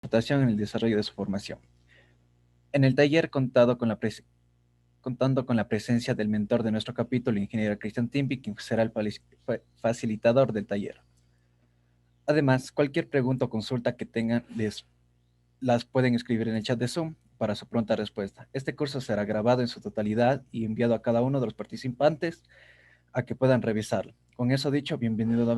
aportación en el desarrollo de su formación. En el taller contando con la presencia del mentor de nuestro capítulo, ingeniero Cristian Timby, quien será el facilitador del taller. Además, cualquier pregunta o consulta que tengan, las pueden escribir en el chat de Zoom para su pronta respuesta. Este curso será grabado en su totalidad y enviado a cada uno de los participantes a que puedan revisarlo. Con eso dicho, bienvenido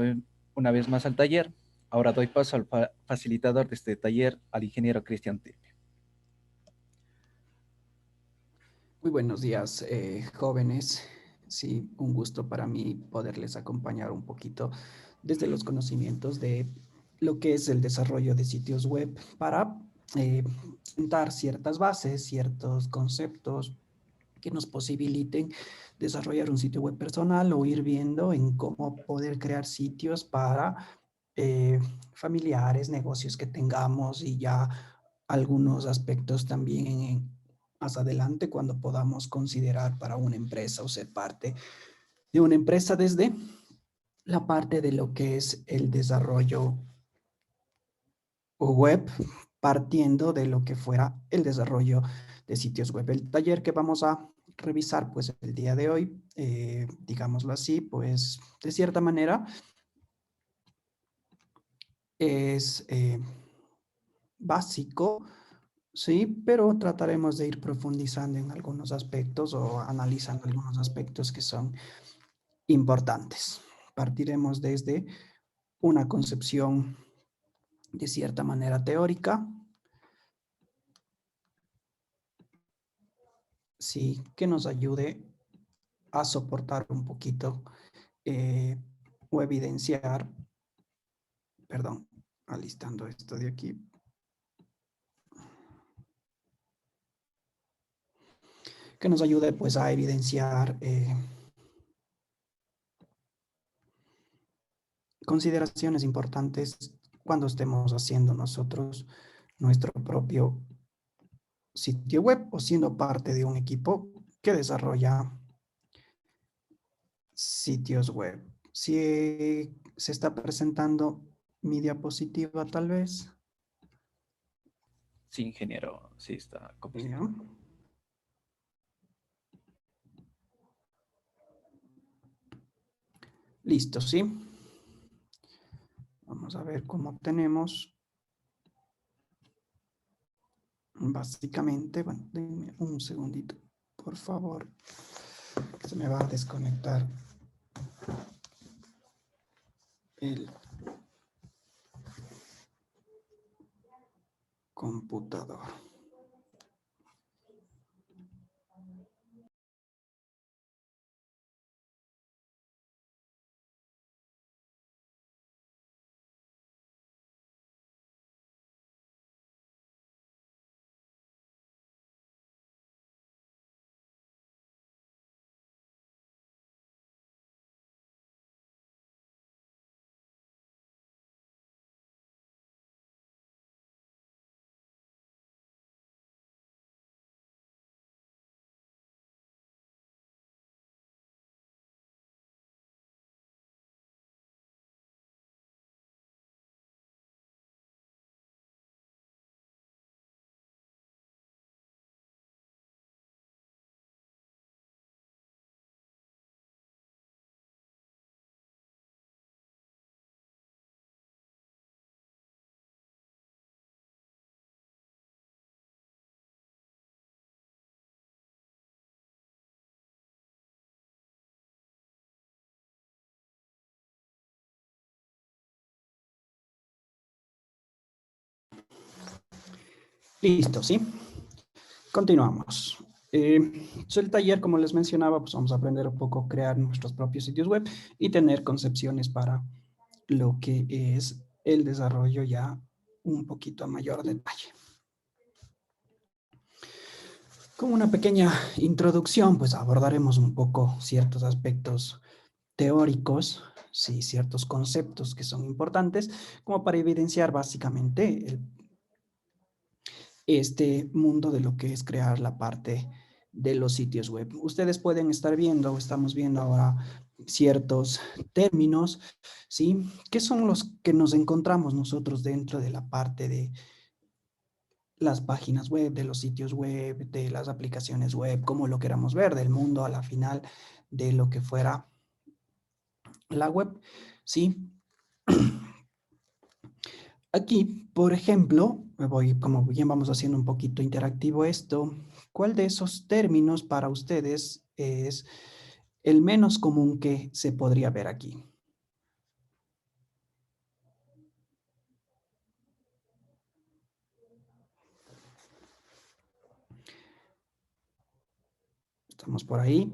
una vez más al taller. Ahora doy paso al facilitador de este taller, al ingeniero Cristian Timby. Muy buenos días, jóvenes. Sí, un gusto para mí poderles acompañar un poquito desde los conocimientos de lo que es el desarrollo de sitios web para dar ciertas bases, ciertos conceptos que nos posibiliten desarrollar un sitio web personal o ir viendo en cómo poder crear sitios para familiares, negocios que tengamos y ya algunos aspectos también más adelante cuando podamos considerar para una empresa o ser parte de una empresa desde la parte de lo que es el desarrollo web, partiendo de lo que fuera el desarrollo de sitios web. El taller que vamos a revisar pues el día de hoy, digámoslo así, pues de cierta manera es básico, sí, pero trataremos de ir profundizando en algunos aspectos o analizando algunos aspectos que son importantes. Partiremos desde una concepción de cierta manera teórica, sí, que nos ayude a soportar un poquito o evidenciar, perdón, alistando esto de aquí, que nos ayude pues a evidenciar consideraciones importantes cuando estemos haciendo nosotros nuestro propio sitio web o siendo parte de un equipo que desarrolla sitios web. Si se está presentando mi diapositiva, tal vez. Sí, ingeniero, sí está ¿Ya? compartiendo. Listo, ¿sí? Vamos a ver cómo tenemos. Básicamente, bueno, denme un segundito, por favor. Se me va a desconectar el computador. Listo, ¿sí? Continuamos. El taller, como les mencionaba, pues vamos a aprender un poco a crear nuestros propios sitios web y tener concepciones para lo que es el desarrollo ya un poquito a mayor detalle. Como una pequeña introducción, pues abordaremos un poco ciertos aspectos teóricos, sí, ciertos conceptos que son importantes, como para evidenciar básicamente este mundo de lo que es crear la parte de los sitios web. Ustedes pueden estar viendo, o estamos viendo ahora ciertos términos, ¿sí? ¿Qué son los que nos encontramos nosotros dentro de la parte las páginas web, de los sitios web, de las aplicaciones web, como lo queramos ver, del mundo a la final de lo que fuera la web, ¿sí? Aquí, por ejemplo, como bien vamos haciendo un poquito interactivo esto, ¿cuál de esos términos para ustedes es el menos común que se podría ver aquí? Estamos por ahí.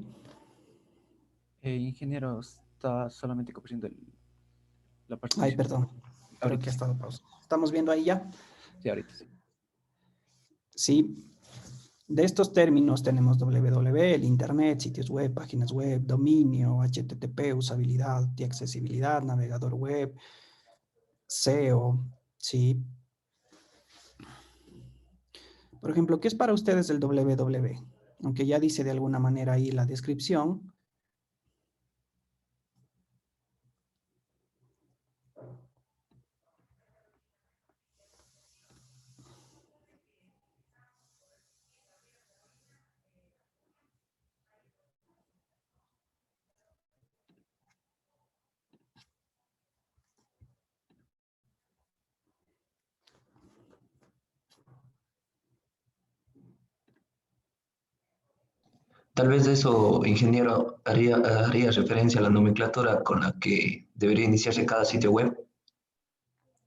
Ingeniero, está solamente copiando la Ay, participación. perdón, creo Ahorita que ha sí. estado pausa. ¿Estamos viendo ahí ya? Sí, ahorita sí. Sí. De estos términos tenemos www, el Internet, sitios web, páginas web, dominio, HTTP, usabilidad y accesibilidad, navegador web, SEO, ¿sí? Por ejemplo, ¿qué es para ustedes el www? Aunque ya dice de alguna manera ahí la descripción. Tal vez eso, ingeniero, haría referencia a la nomenclatura con la que debería iniciarse cada sitio web.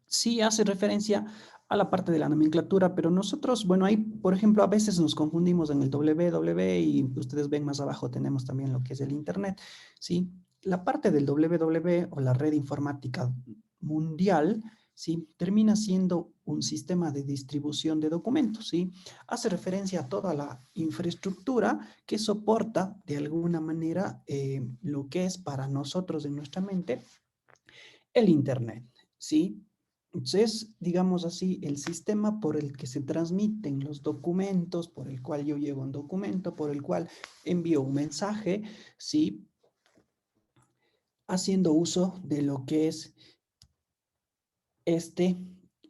Sí hace referencia a la parte de la nomenclatura, pero nosotros, bueno, ahí, por ejemplo, a veces nos confundimos en el www y ustedes ven más abajo tenemos también lo que es el Internet, ¿sí? La parte del www o la red informática mundial, ¿sí? Termina siendo un sistema de distribución de documentos, ¿sí? Hace referencia a toda la infraestructura que soporta de alguna manera lo que es para nosotros en nuestra mente el Internet, ¿sí? Entonces, digamos así, el sistema por el que se transmiten los documentos, por el cual yo llevo un documento, por el cual envío un mensaje, ¿sí? Haciendo uso de lo que es este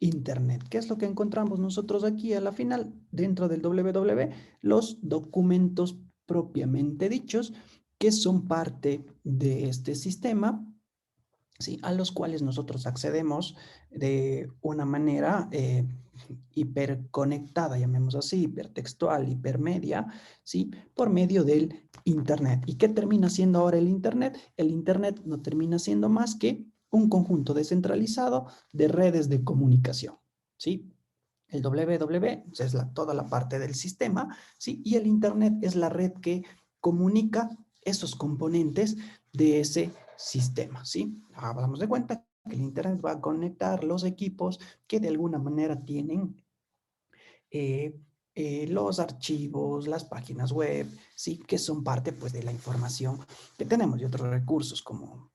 Internet. ¿Qué es lo que encontramos nosotros aquí a la final? Dentro del www, los documentos propiamente dichos, que son parte de este sistema, ¿sí? A los cuales nosotros accedemos de una manera hiperconectada, llamemos así, hipertextual, hipermedia, ¿sí? Por medio del Internet. ¿Y qué termina siendo ahora el Internet? El Internet no termina siendo más que un conjunto descentralizado de redes de comunicación, ¿sí? El www es toda la parte del sistema, ¿sí? Y el Internet es la red que comunica esos componentes de ese sistema, ¿sí? Hablamos de cuenta que el Internet va a conectar los equipos que de alguna manera tienen eh, los archivos, las páginas web, ¿sí? Que son parte, pues, de la información que tenemos y otros recursos como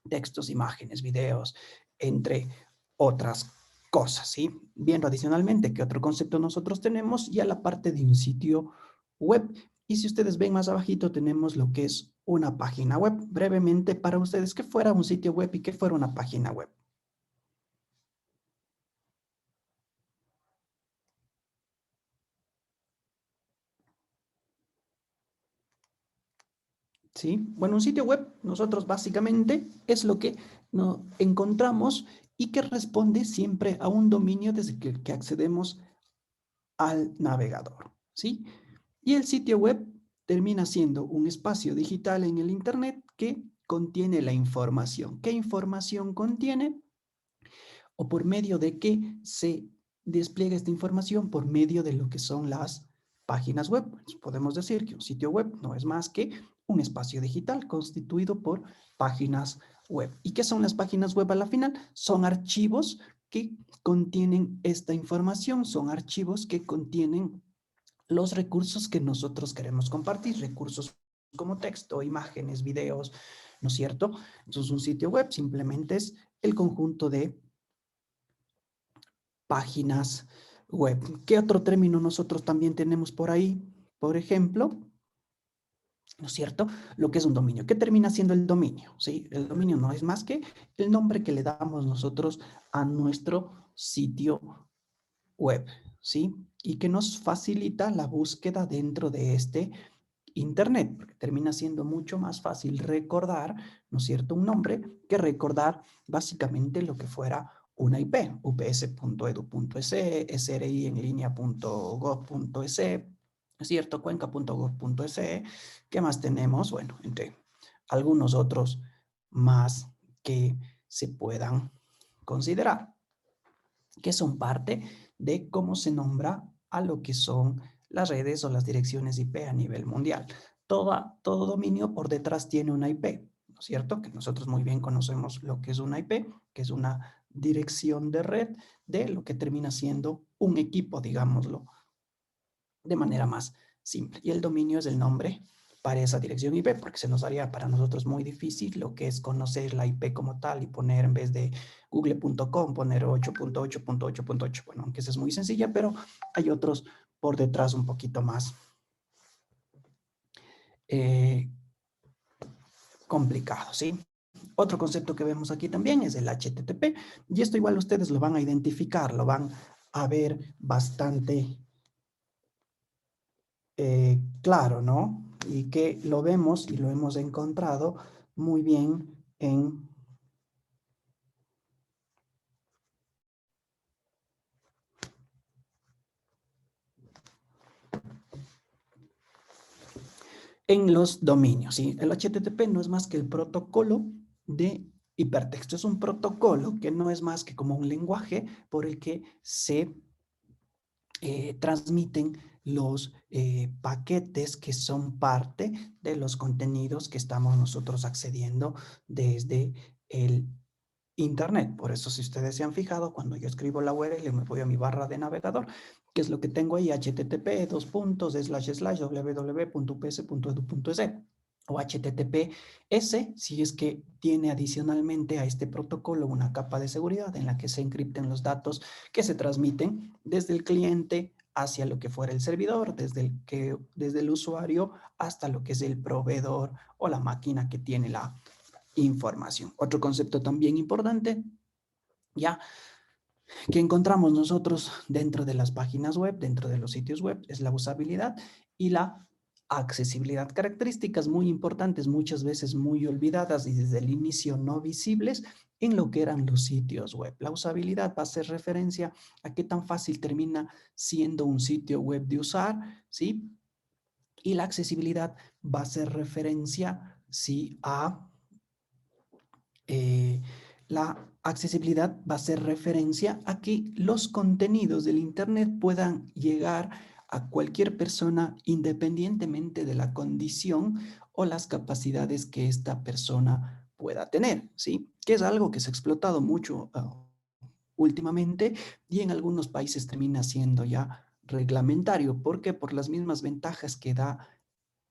textos, imágenes, videos, entre otras cosas, ¿sí? Viendo adicionalmente qué otro concepto nosotros tenemos, ya la parte de un sitio web. Y si ustedes ven más abajito, tenemos lo que es una página web. Brevemente para ustedes, ¿qué fuera un sitio web y qué fuera una página web? ¿Sí? Bueno, un sitio web, nosotros básicamente es lo que no encontramos y que responde siempre a un dominio desde que accedemos al navegador, ¿sí? Y el sitio web termina siendo un espacio digital en el Internet que contiene la información. ¿Qué información contiene? ¿O por medio de qué se despliega esta información? Por medio de lo que son las páginas web. Podemos decir que un sitio web no es más que un espacio digital constituido por páginas web. ¿Y qué son las páginas web a la final? Son archivos que contienen esta información, son archivos que contienen los recursos que nosotros queremos compartir, recursos como texto, imágenes, videos, ¿no es cierto? Entonces un sitio web simplemente es el conjunto de páginas web. ¿Qué otro término nosotros también tenemos por ahí? Por ejemplo, ¿no es cierto? Lo que es un dominio. ¿Qué termina siendo el dominio? ¿Sí? El dominio no es más que el nombre que le damos nosotros a nuestro sitio web. ¿sí? Y que nos facilita la búsqueda dentro de este Internet, porque termina siendo mucho más fácil recordar, ¿no es cierto?, un nombre que recordar básicamente lo que fuera una IP, ups.edu.es, srienlinea.gov.es, ¿es cierto?, cuenca.gov.es. ¿Qué más tenemos? Bueno, entre algunos otros más que se puedan considerar, que son parte de cómo se nombra a lo que son las redes o las direcciones IP a nivel mundial. Todo dominio por detrás tiene una IP, ¿no es cierto? Que nosotros muy bien conocemos lo que es una IP, que es una dirección de red de lo que termina siendo un equipo, digámoslo, de manera más simple. Y el dominio es el nombre para esa dirección IP, porque se nos haría para nosotros muy difícil lo que es conocer la IP como tal y poner en vez de google.com, poner 8.8.8.8. Bueno, aunque esa es muy sencilla, pero hay otros por detrás un poquito más complicados, ¿sí? Otro concepto que vemos aquí también es el HTTP, y esto igual ustedes lo van a identificar, lo van a ver bastante claro, ¿no? Y que lo vemos y lo hemos encontrado muy bien en los dominios, ¿sí? El HTTP no es más que el protocolo de hipertexto. Es un protocolo que no es más que como un lenguaje por el que se transmiten los paquetes que son parte de los contenidos que estamos nosotros accediendo desde el Internet. Por eso, si ustedes se han fijado, cuando yo escribo la URL, me voy a mi barra de navegador, que es lo que tengo ahí, http://www.ups.edu.es o HTTPS, si es que tiene adicionalmente a este protocolo una capa de seguridad en la que se encripten los datos que se transmiten desde el cliente hacia lo que fuera el servidor, desde el usuario hasta lo que es el proveedor o la máquina que tiene la información. Otro concepto también importante, ya que encontramos nosotros dentro de las páginas web, dentro de los sitios web, es la usabilidad y la accesibilidad. Características muy importantes, muchas veces muy olvidadas y desde el inicio no visibles en lo que eran los sitios web. La usabilidad va a hacer referencia a qué tan fácil termina siendo un sitio web de usar, ¿sí? Y la accesibilidad va a hacer referencia, sí, a la accesibilidad va a hacer referencia a que los contenidos del Internet puedan llegar a cualquier persona independientemente de la condición o las capacidades que esta persona pueda tener, ¿sí? Que es algo que se ha explotado mucho últimamente y en algunos países termina siendo ya reglamentario. ¿Por qué? Por las mismas ventajas que da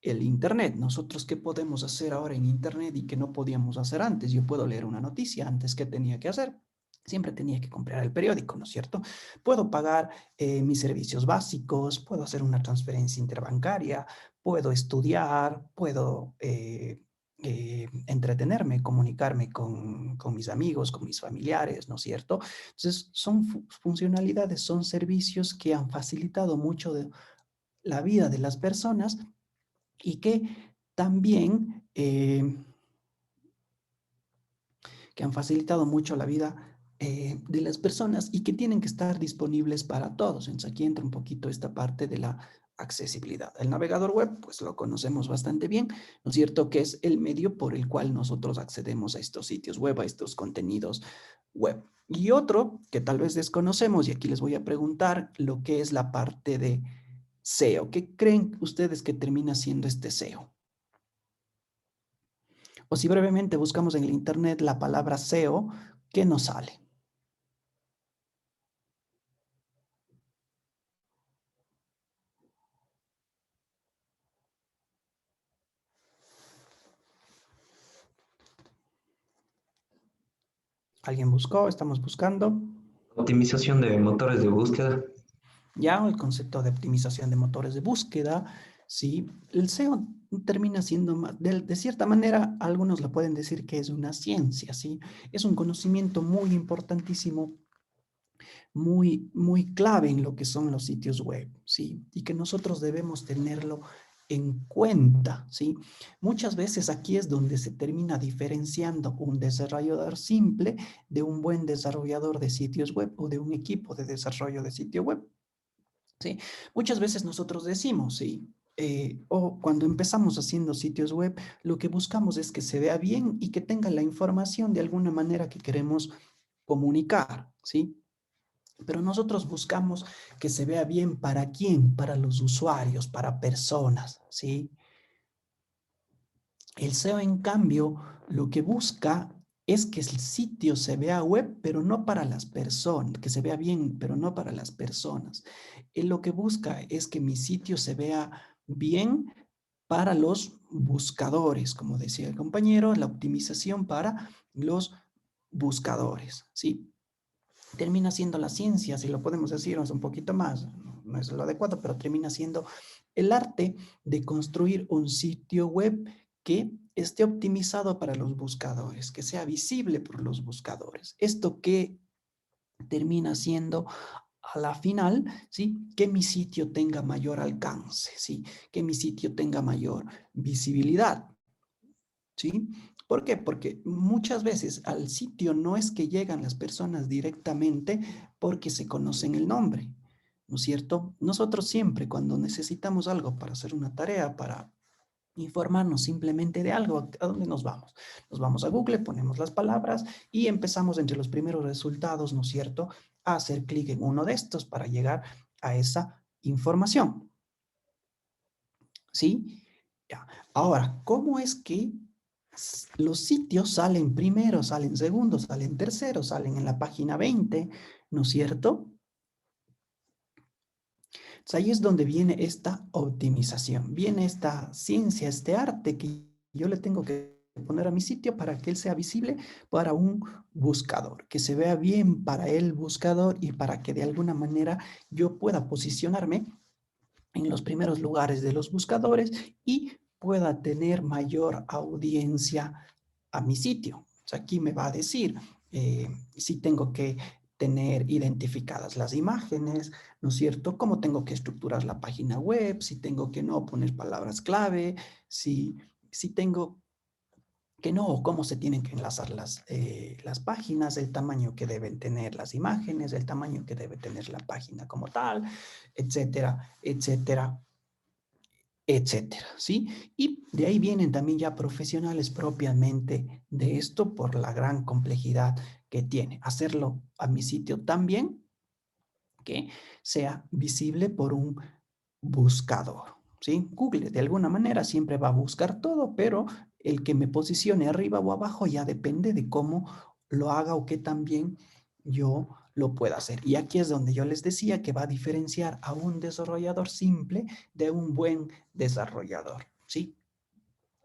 el Internet. Nosotros, ¿qué podemos hacer ahora en Internet y que no podíamos hacer antes? Yo puedo leer una noticia antes. ¿Qué tenía que hacer? Siempre tenía que comprar el periódico, ¿no es cierto? Puedo pagar mis servicios básicos, puedo hacer una transferencia interbancaria, puedo estudiar, puedo entretenerme, comunicarme con mis amigos, con mis familiares, ¿no es cierto? Entonces, son funcionalidades, son servicios que han facilitado mucho de la vida de las personas y también que han facilitado mucho la vida de las personas y que tienen que estar disponibles para todos. Entonces aquí entra un poquito esta parte de la accesibilidad. El navegador web, pues lo conocemos bastante bien, ¿no es cierto? Que es el medio por el cual nosotros accedemos a estos sitios web, a estos contenidos web. Y otro que tal vez desconocemos, y aquí les voy a preguntar lo que es la parte de SEO. ¿Qué creen ustedes que termina siendo este SEO? O si brevemente buscamos en el Internet la palabra SEO, ¿qué nos sale? ¿Alguien buscó? ¿Estamos buscando? Optimización de motores de búsqueda. Ya, el concepto de optimización de motores de búsqueda, ¿sí? El SEO termina siendo, de cierta manera, algunos lo pueden decir que es una ciencia, ¿sí? Es un conocimiento muy importantísimo muy clave en lo que son los sitios web, ¿sí? Y que nosotros debemos tenerlo en cuenta, ¿sí? Muchas veces aquí es donde se termina diferenciando un desarrollador simple de un buen desarrollador de sitios web o de un equipo de desarrollo de sitio web, ¿sí? Muchas veces nosotros decimos, ¿sí? O cuando empezamos haciendo sitios web, lo que buscamos es que se vea bien y que tenga la información de alguna manera que queremos comunicar, ¿sí? Pero nosotros buscamos que se vea bien para quién, para los usuarios, para personas, ¿sí? El SEO, en cambio, lo que busca es que el sitio se vea web, pero no para las personas, que se vea bien, pero no para las personas. Él lo que busca es que mi sitio se vea bien para los buscadores, como decía el compañero, la optimización para los buscadores, ¿sí? Termina siendo la ciencia, si lo podemos decir, es un poquito más, no es lo adecuado, pero termina siendo el arte de construir un sitio web que esté optimizado para los buscadores, que sea visible por los buscadores. Esto que termina siendo a la final, ¿sí? Que mi sitio tenga mayor alcance, ¿sí? Que mi sitio tenga mayor visibilidad, ¿sí? ¿Por qué? Porque muchas veces al sitio no es que llegan las personas directamente porque se conocen el nombre, ¿no es cierto? Nosotros siempre cuando necesitamos algo para hacer una tarea, para informarnos simplemente de algo, ¿a dónde nos vamos? Nos vamos a Google, ponemos las palabras y empezamos entre los primeros resultados, ¿no es cierto?, a hacer clic en uno de estos para llegar a esa información, ¿sí? Ya. Ahora, ¿cómo es que los sitios salen primero, salen segundo, salen tercero, salen en la página 20, ¿no es cierto? Entonces ahí es donde viene esta optimización, viene esta ciencia, este arte que yo le tengo que poner a mi sitio para que él sea visible para un buscador, que se vea bien para el buscador y para que de alguna manera yo pueda posicionarme en los primeros lugares de los buscadores y pueda tener mayor audiencia a mi sitio. O sea, aquí me va a decir si tengo que tener identificadas las imágenes, ¿no es cierto? Cómo tengo que estructurar la página web, si tengo que no poner palabras clave, si tengo que no, cómo se tienen que enlazar las páginas, el tamaño que deben tener las imágenes, el tamaño que debe tener la página como tal, etcétera, etcétera, etcétera, ¿sí? Y de ahí vienen también ya profesionales propiamente de esto por la gran complejidad que tiene. Hacerlo a mi sitio también que sea visible por un buscador, ¿sí? Google de alguna manera siempre va a buscar todo, pero el que me posicione arriba o abajo ya depende de cómo lo haga o qué también yo lo pueda hacer. Y aquí es donde yo les decía que va a diferenciar a un desarrollador simple de un buen desarrollador, ¿sí?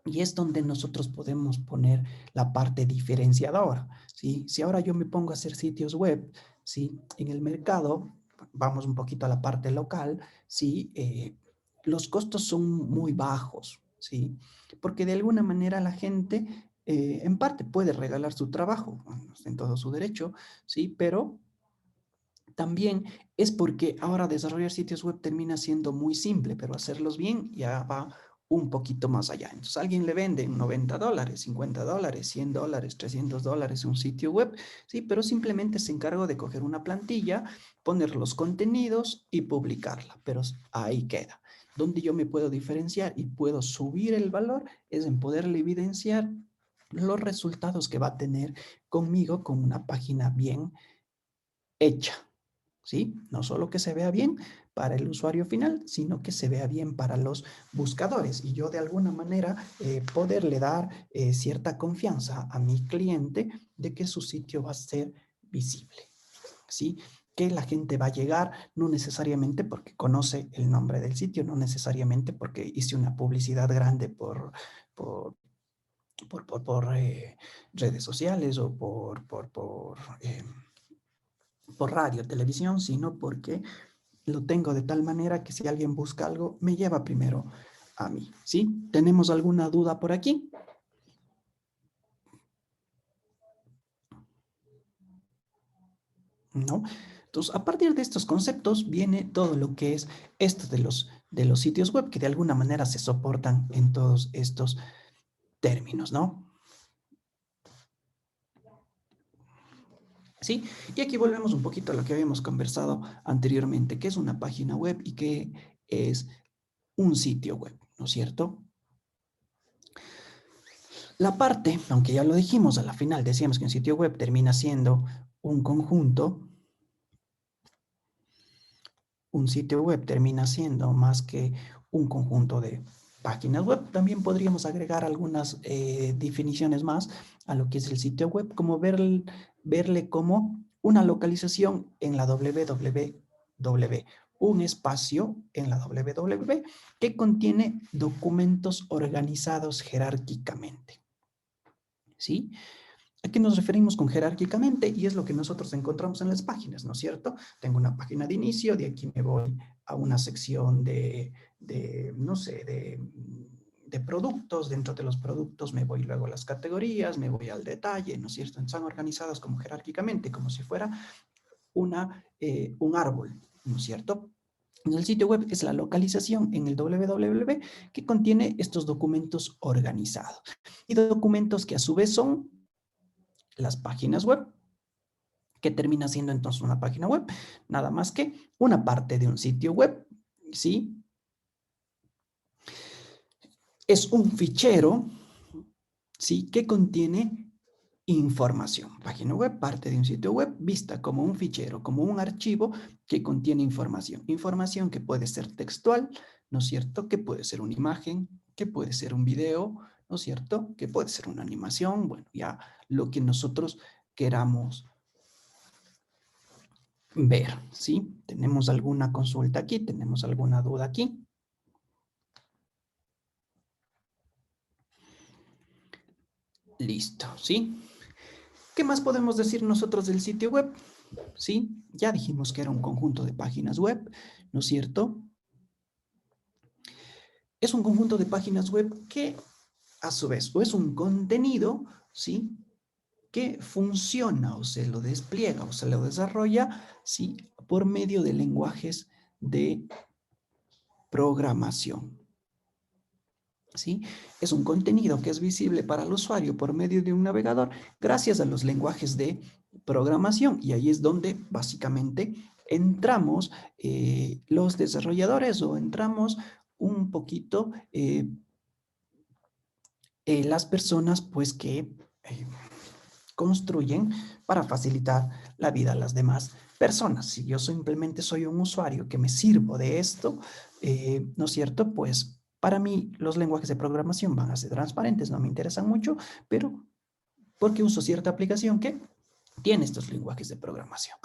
Y es donde nosotros podemos poner la parte diferenciadora, ¿sí? Si ahora yo me pongo a hacer sitios web, ¿sí? En el mercado, vamos un poquito a la parte local, ¿sí? Los costos son muy bajos, ¿sí? Porque de alguna manera la gente, en parte puede regalar su trabajo, bueno, en todo su derecho, ¿sí? Pero también es porque ahora desarrollar sitios web termina siendo muy simple, pero hacerlos bien ya va un poquito más allá. Entonces, alguien le vende $90, $50, $100, $300 un sitio web, sí, pero simplemente se encarga de coger una plantilla, poner los contenidos y publicarla, pero ahí queda. Donde yo me puedo diferenciar y puedo subir el valor es en poderle evidenciar los resultados que va a tener conmigo con una página bien hecha. ¿Sí? No solo que se vea bien para el usuario final, sino que se vea bien para los buscadores y yo de alguna manera poderle dar cierta confianza a mi cliente de que su sitio va a ser visible, ¿sí? Que la gente va a llegar no necesariamente porque conoce el nombre del sitio, no necesariamente porque hice una publicidad grande por, por redes sociales o por radio, televisión, sino porque lo tengo de tal manera que si alguien busca algo, me lleva primero a mí, ¿sí? ¿Tenemos alguna duda por aquí? ¿No? Entonces, a partir de estos conceptos viene todo lo que es esto de los sitios web, que de alguna manera se soportan en todos estos términos, ¿no? ¿Sí? Y aquí volvemos un poquito a lo que habíamos conversado anteriormente, qué es una página web y qué es un sitio web, ¿no es cierto? La parte, aunque ya lo dijimos, a la final decíamos que un sitio web termina siendo un conjunto. Un sitio web termina siendo más que un conjunto de páginas web. También podríamos agregar algunas definiciones más a lo que es el sitio web, como verle como una localización en la www, un espacio en la www que contiene documentos organizados jerárquicamente. ¿Sí? ¿A qué nos referimos con jerárquicamente? Y es lo que nosotros encontramos en las páginas, ¿no es cierto? Tengo una página de inicio, de aquí me voy a una sección no sé, de productos. Dentro de los productos me voy luego a las categorías, me voy al detalle, ¿no es cierto? Están organizadas como jerárquicamente, como si fuera un árbol, ¿no es cierto? El sitio web es la localización en el www que contiene estos documentos organizados. Y documentos que a su vez son las páginas web, que termina siendo entonces una página web, nada más que una parte de un sitio web, ¿sí? Es un fichero, ¿sí? Que contiene información. Página web, parte de un sitio web, vista como un fichero, como un archivo que contiene información. Información que puede ser textual, ¿no es cierto? Que puede ser una imagen, que puede ser un video, ¿no es cierto? Que puede ser una animación, bueno, ya lo que nosotros queramos ver, ¿sí? ¿Tenemos alguna consulta aquí? ¿Tenemos alguna duda aquí? Listo, ¿sí? ¿Qué más podemos decir nosotros del sitio web? ¿Sí? Ya dijimos que era un conjunto de páginas web, ¿no es cierto? Es un conjunto de páginas web que, a su vez, o es un contenido, ¿sí? Que funciona o se lo despliega o se lo desarrolla, ¿sí? Por medio de lenguajes de programación. ¿Sí? Es un contenido que es visible para el usuario por medio de un navegador gracias a los lenguajes de programación. Y ahí es donde básicamente entramos los desarrolladores o entramos un poquito las personas pues que construyen para facilitar la vida a las demás personas. Si yo simplemente soy un usuario que me sirvo de esto, ¿no es cierto? Pues para mí los lenguajes de programación van a ser transparentes, no me interesan mucho, pero porque uso cierta aplicación que tiene estos lenguajes de programación,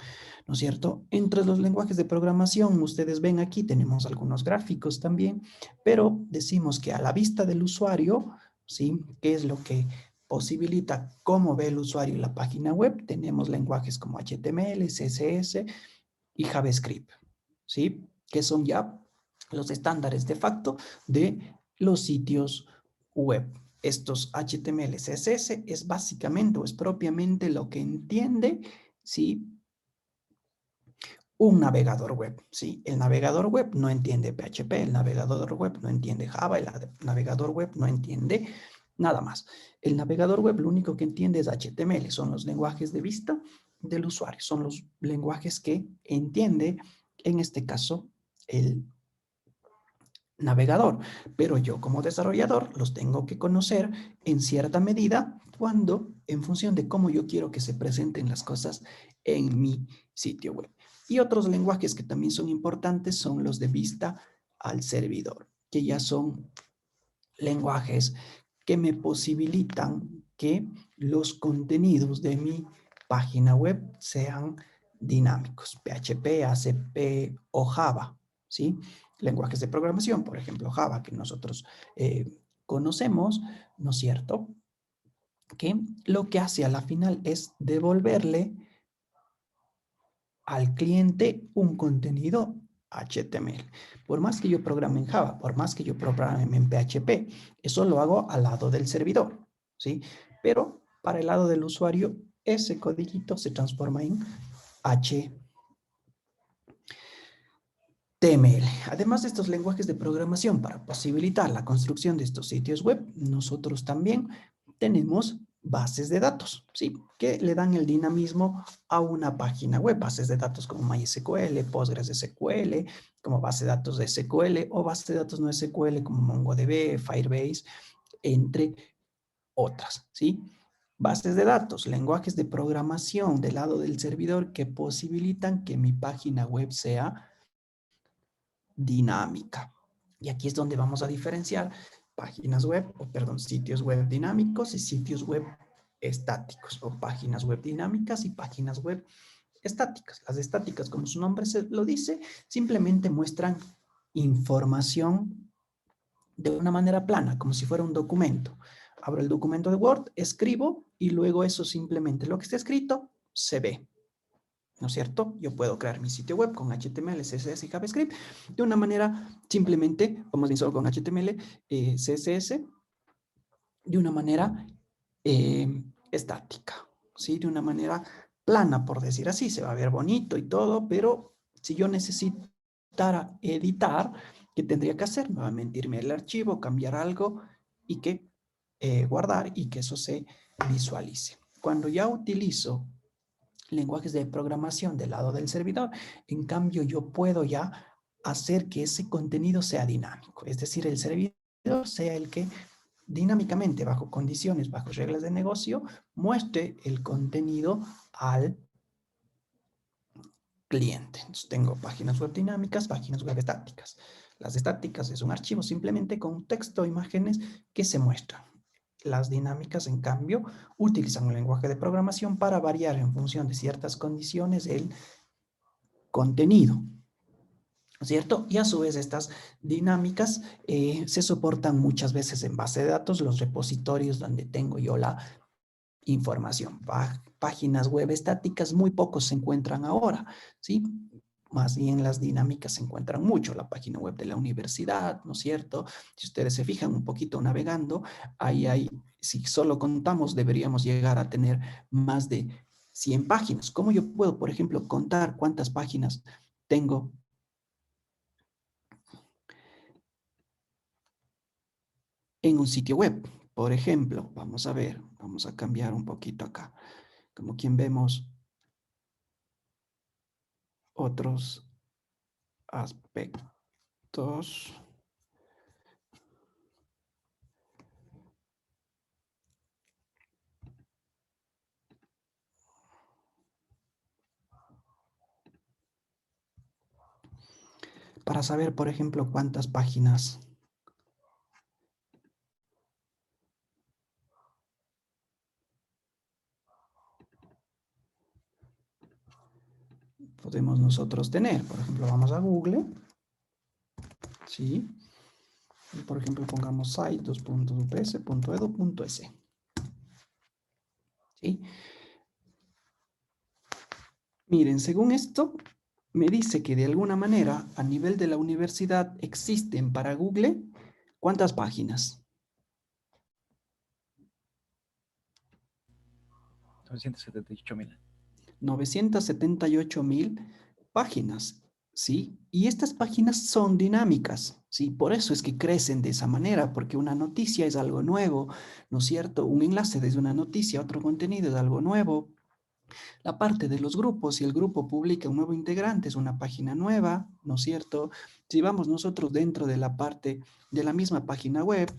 ¿no es cierto? Entre los lenguajes de programación, ustedes ven aquí, tenemos algunos gráficos también, pero decimos que a la vista del usuario, ¿sí? ¿Qué es lo que posibilita cómo ve el usuario la página web? Tenemos lenguajes como HTML, CSS y JavaScript, ¿sí? Que son ya los estándares de facto de los sitios web. Estos HTML, CSS es básicamente o es propiamente lo que entiende, ¿sí? Un navegador web, ¿sí? El navegador web no entiende PHP, el navegador web no entiende Java, el navegador web no entiende nada más. El navegador web lo único que entiende es HTML, son los lenguajes de vista del usuario, son los lenguajes que entiende, en este caso, el navegador. Pero yo como desarrollador los tengo que conocer en cierta medida cuando, en función de cómo yo quiero que se presenten las cosas en mi sitio web. Y otros lenguajes que también son importantes son los de vista al servidor, que ya son lenguajes que me posibilitan que los contenidos de mi página web sean dinámicos, PHP, ACP o Java, ¿sí? Lenguajes de programación, por ejemplo, Java, que nosotros conocemos, ¿no es cierto? Que lo que hace a la final es devolverle al cliente un contenido HTML. Por más que yo programe en Java, por más que yo programe en PHP, eso lo hago al lado del servidor, ¿sí? Pero para el lado del usuario, ese codiguito se transforma en HTML. HTML. Además de estos lenguajes de programación para posibilitar la construcción de estos sitios web, nosotros también tenemos bases de datos, ¿sí? Que le dan el dinamismo a una página web. Bases de datos como MySQL, PostgreSQL, como base de datos de SQL o base de datos no SQL como MongoDB, Firebase, entre otras, ¿sí? Bases de datos, lenguajes de programación del lado del servidor que posibilitan que mi página web sea dinámica. Y aquí es donde vamos a diferenciar páginas web, o perdón, sitios web dinámicos y sitios web estáticos, o páginas web dinámicas y páginas web estáticas. Las estáticas, como su nombre lo dice, simplemente muestran información de una manera plana, como si fuera un documento. Abro el documento de Word, escribo y luego eso simplemente lo que está escrito se ve. ¿No es cierto? Yo puedo crear mi sitio web con HTML, CSS y JavaScript de una manera simplemente, vamos bien solo con HTML, CSS, de una manera estática, ¿sí? De una manera plana, por decir así. Se va a ver bonito y todo, pero si yo necesitara editar, ¿qué tendría que hacer? Nuevamente irme al archivo, cambiar algo y que guardar y que eso se visualice. Cuando ya utilizo lenguajes de programación del lado del servidor, en cambio yo puedo ya hacer que ese contenido sea dinámico, es decir, el servidor sea el que dinámicamente, bajo condiciones, bajo reglas de negocio, muestre el contenido al cliente. Entonces tengo páginas web dinámicas, páginas web estáticas. Las estáticas es un archivo simplemente con texto, imágenes que se muestran. Las dinámicas, en cambio, utilizan un lenguaje de programación para variar en función de ciertas condiciones el contenido, ¿cierto? Y a su vez estas dinámicas se soportan muchas veces en base de datos, los repositorios donde tengo yo la información. Páginas web estáticas muy pocos se encuentran ahora, ¿sí? Más bien las dinámicas se encuentran mucho. La página web de la universidad, ¿no es cierto? Si ustedes se fijan un poquito navegando, ahí hay, si solo contamos, deberíamos llegar a tener más de 100 páginas. ¿Cómo yo puedo, por ejemplo, contar cuántas páginas tengo en un sitio web? Por ejemplo, vamos a ver, vamos a cambiar un poquito acá. Como quien vemos otros aspectos. Para saber, por ejemplo, cuántas páginas podemos nosotros tener. Por ejemplo, vamos a Google, ¿sí? Y por ejemplo, pongamos site2.ups.edu.es, ¿sí? Miren, según esto, me dice que de alguna manera, a nivel de la universidad, existen para Google, ¿cuántas páginas? 978.000. 978.000 páginas, ¿sí? Y estas páginas son dinámicas, ¿sí? Por eso es que crecen de esa manera, porque una noticia es algo nuevo, ¿no es cierto? Un enlace desde una noticia a otro contenido es algo nuevo. La parte de los grupos, si el grupo publica un nuevo integrante, es una página nueva, ¿no es cierto? Si vamos nosotros dentro de la parte de la misma página web,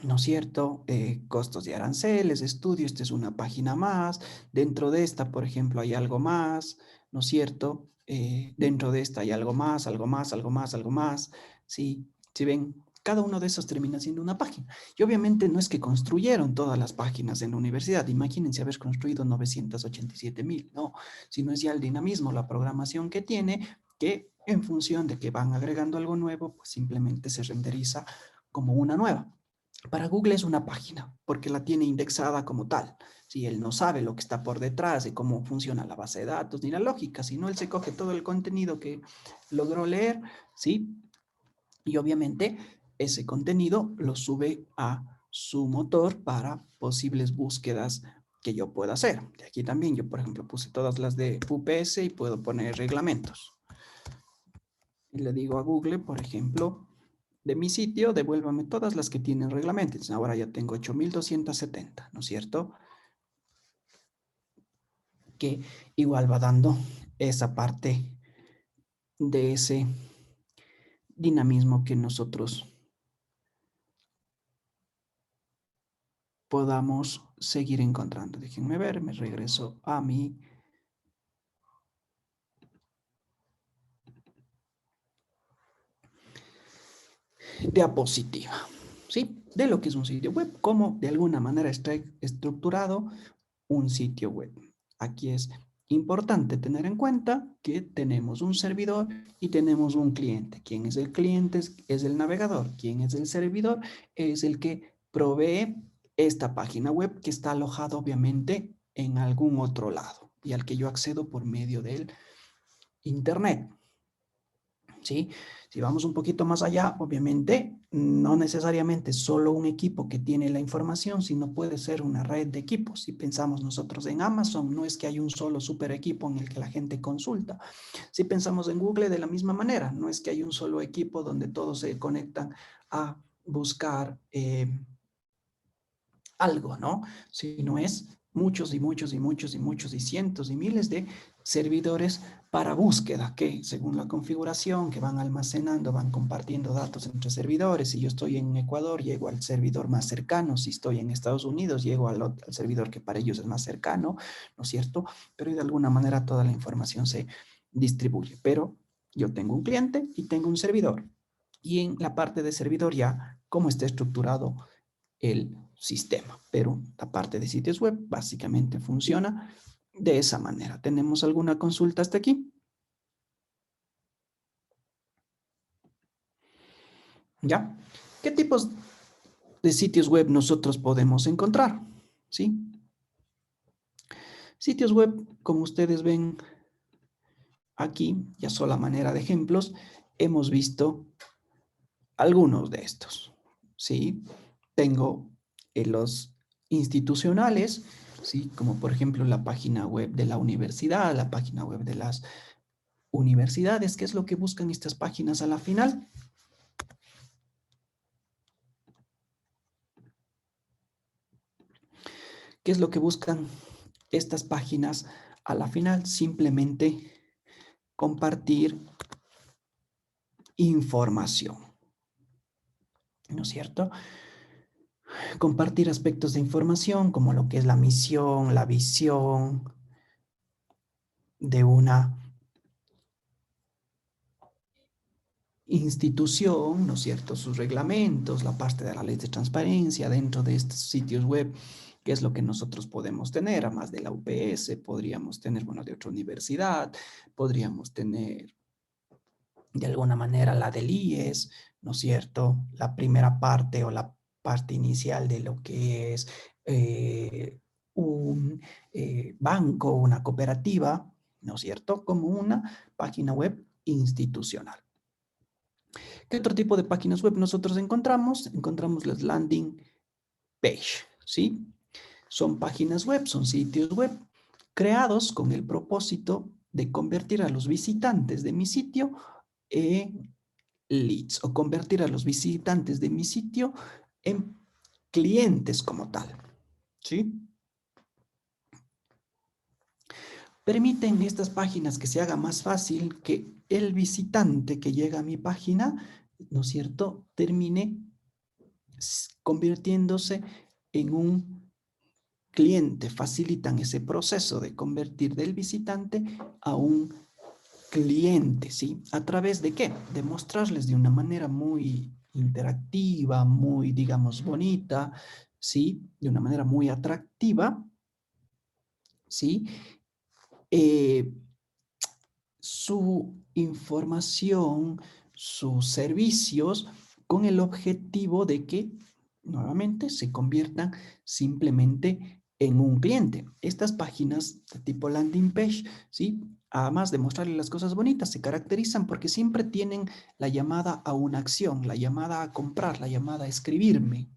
¿no es cierto? Costos de aranceles, estudio, esta es una página más. Dentro de esta, por ejemplo, hay algo más, ¿no es cierto? Dentro de esta hay algo más, algo más, algo más, algo más. Sí, si ven, cada uno de esos termina siendo una página. Y obviamente no es que construyeron todas las páginas en la universidad. Imagínense haber construido 987.000, no, sino es ya el dinamismo, la programación que tiene, que en función de que van agregando algo nuevo, pues simplemente se renderiza como una nueva. Para Google es una página, porque la tiene indexada como tal. Si él no sabe lo que está por detrás de cómo funciona la base de datos ni la lógica, sino él se coge todo el contenido que logró leer, ¿sí? Y obviamente ese contenido lo sube a su motor para posibles búsquedas que yo pueda hacer. Y aquí también yo, por ejemplo, puse todas las de UPS y puedo poner reglamentos. Y le digo a Google, por ejemplo, de mi sitio, devuélvame todas las que tienen reglamentos. Ahora ya tengo 8.270, ¿no es cierto? Que igual va dando esa parte de ese dinamismo que nosotros podamos seguir encontrando. Déjenme ver, me regreso a mi diapositiva, ¿sí? De lo que es un sitio web, cómo de alguna manera está estructurado un sitio web. Aquí es importante tener en cuenta que tenemos un servidor y tenemos un cliente. ¿Quién es el cliente? Es el navegador. ¿Quién es el servidor? Es el que provee esta página web que está alojada obviamente en algún otro lado y al que yo accedo por medio del internet. ¿Sí? Si vamos un poquito más allá, obviamente, no necesariamente solo un equipo que tiene la información, sino puede ser una red de equipos. Si pensamos nosotros en Amazon, no es que hay un solo super equipo en el que la gente consulta. Si pensamos en Google, de la misma manera, no es que hay un solo equipo donde todos se conectan a buscar algo, ¿no? Sino es muchos y muchos y muchos y muchos y cientos y miles de servidores para búsqueda que según la configuración que van almacenando, van compartiendo datos entre servidores. Si yo estoy en Ecuador, llego al servidor más cercano. Si estoy en Estados Unidos, llego al servidor que para ellos es más cercano, ¿no es cierto? Pero de alguna manera toda la información se distribuye. Pero yo tengo un cliente y tengo un servidor. Y en la parte de servidor ya, ¿cómo está estructurado el sistema? Pero la parte de sitios web básicamente funciona de esa manera. ¿Tenemos alguna consulta hasta aquí? ¿Ya? ¿Qué tipos de sitios web nosotros podemos encontrar? ¿Sí? Sitios web, como ustedes ven aquí, ya solo a manera de ejemplos, hemos visto algunos de estos. ¿Sí? Tengo los institucionales, ¿sí? Como por ejemplo la página web de la universidad, la página web de las universidades. ¿Qué es lo que buscan estas páginas a la final? ¿Qué es lo que buscan estas páginas a la final? Simplemente compartir información, ¿no es cierto? Compartir aspectos de información como lo que es la misión, la visión de una institución, ¿no es cierto? Sus reglamentos, la parte de la ley de transparencia dentro de estos sitios web, qué es lo que nosotros podemos tener, además de la UPS, podríamos tener, bueno, de otra universidad, podríamos tener de alguna manera la del IES, ¿no es cierto? La primera parte o la parte inicial de lo que es un banco, una cooperativa, ¿no es cierto? Como una página web institucional. ¿Qué otro tipo de páginas web nosotros encontramos? Encontramos las landing page, ¿sí? Son páginas web, son sitios web creados con el propósito de convertir a los visitantes de mi sitio en leads o convertir a los visitantes de mi sitio en clientes como tal, ¿sí? Permiten estas páginas que se haga más fácil que el visitante que llega a mi página, ¿no es cierto?, termine convirtiéndose en un cliente. Facilitan ese proceso de convertir del visitante a un cliente, ¿sí? ¿A través de qué? De mostrarles de una manera muy interactiva, muy, digamos, bonita, ¿sí? De una manera muy atractiva, ¿sí? Su información, sus servicios, con el objetivo de que nuevamente se conviertan simplemente en un cliente. Estas páginas de tipo landing page, ¿sí? Además de mostrarle las cosas bonitas, se caracterizan porque siempre tienen la llamada a una acción, la llamada a comprar, la llamada a escribirme,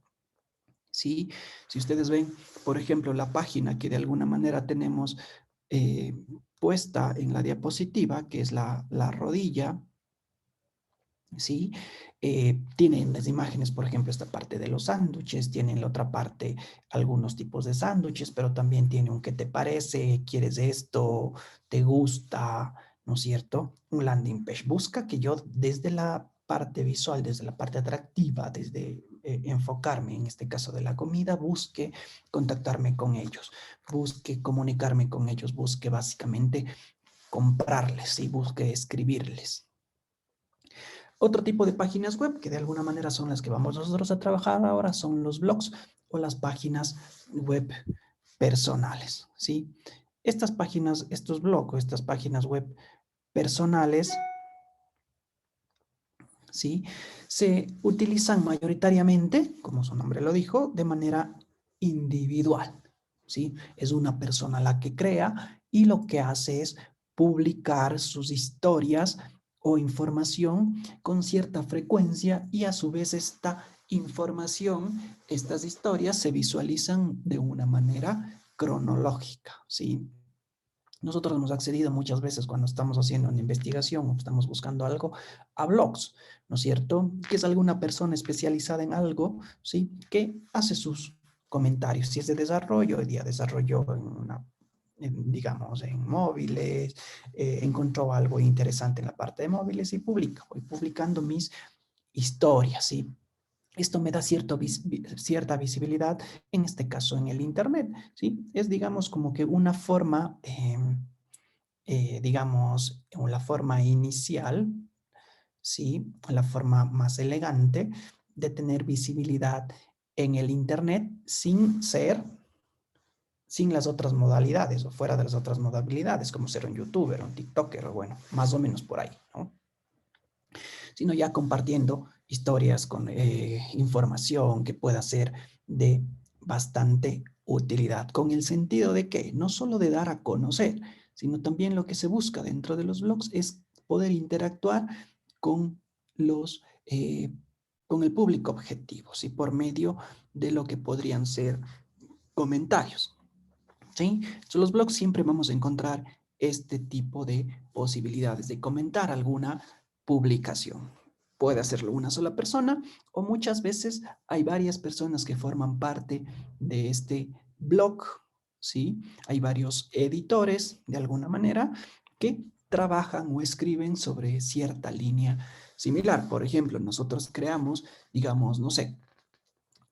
¿sí? Si ustedes ven, por ejemplo, la página que de alguna manera tenemos puesta en la diapositiva, que es la rodilla, ¿sí? Tienen las imágenes, por ejemplo, esta parte de los sándwiches, tienen la otra parte algunos tipos de sándwiches, pero también tiene un ¿qué te parece? ¿Quieres esto? ¿Te gusta? ¿No es cierto? Un landing page. Busca que yo desde la parte visual, desde la parte atractiva, desde enfocarme en este caso de la comida, busque contactarme con ellos, busque comunicarme con ellos, busque básicamente comprarles y busque escribirles. Otro tipo de páginas web que de alguna manera son las que vamos nosotros a trabajar ahora son los blogs o las páginas web personales, ¿sí? Estas páginas, estos blogs o estas páginas web personales, ¿sí? Se utilizan mayoritariamente, como su nombre lo dijo, de manera individual, ¿sí? Es una persona la que crea y lo que hace es publicar sus historias o información con cierta frecuencia y a su vez esta información, estas historias se visualizan de una manera cronológica, ¿sí? Nosotros hemos accedido muchas veces cuando estamos haciendo una investigación o estamos buscando algo a blogs, ¿no es cierto? Que es alguna persona especializada en algo, ¿sí? Que hace sus comentarios. Si es de desarrollo, hoy día desarrolló digamos, en móviles, encontró algo interesante en la parte de móviles y publica. Voy publicando mis historias, ¿sí? Esto me da cierta visibilidad, en este caso en el Internet, ¿sí? Es, digamos, como que una forma, digamos, la forma inicial, ¿sí? La forma más elegante de tener visibilidad en el Internet sin las otras modalidades o fuera de las otras modalidades, como ser un youtuber, un tiktoker, o bueno, más o menos por ahí, ¿no? Sino ya compartiendo historias con información que pueda ser de bastante utilidad, con el sentido de que no solo de dar a conocer, sino también lo que se busca dentro de los blogs es poder interactuar con los con el público objetivo, ¿sí? Por medio de lo que podrían ser comentarios, ¿sí? En los blogs siempre vamos a encontrar este tipo de posibilidades de comentar alguna publicación. Puede hacerlo una sola persona o muchas veces hay varias personas que forman parte de este blog, ¿sí? Hay varios editores, de alguna manera, que trabajan o escriben sobre cierta línea similar. Por ejemplo, nosotros creamos, digamos, no sé,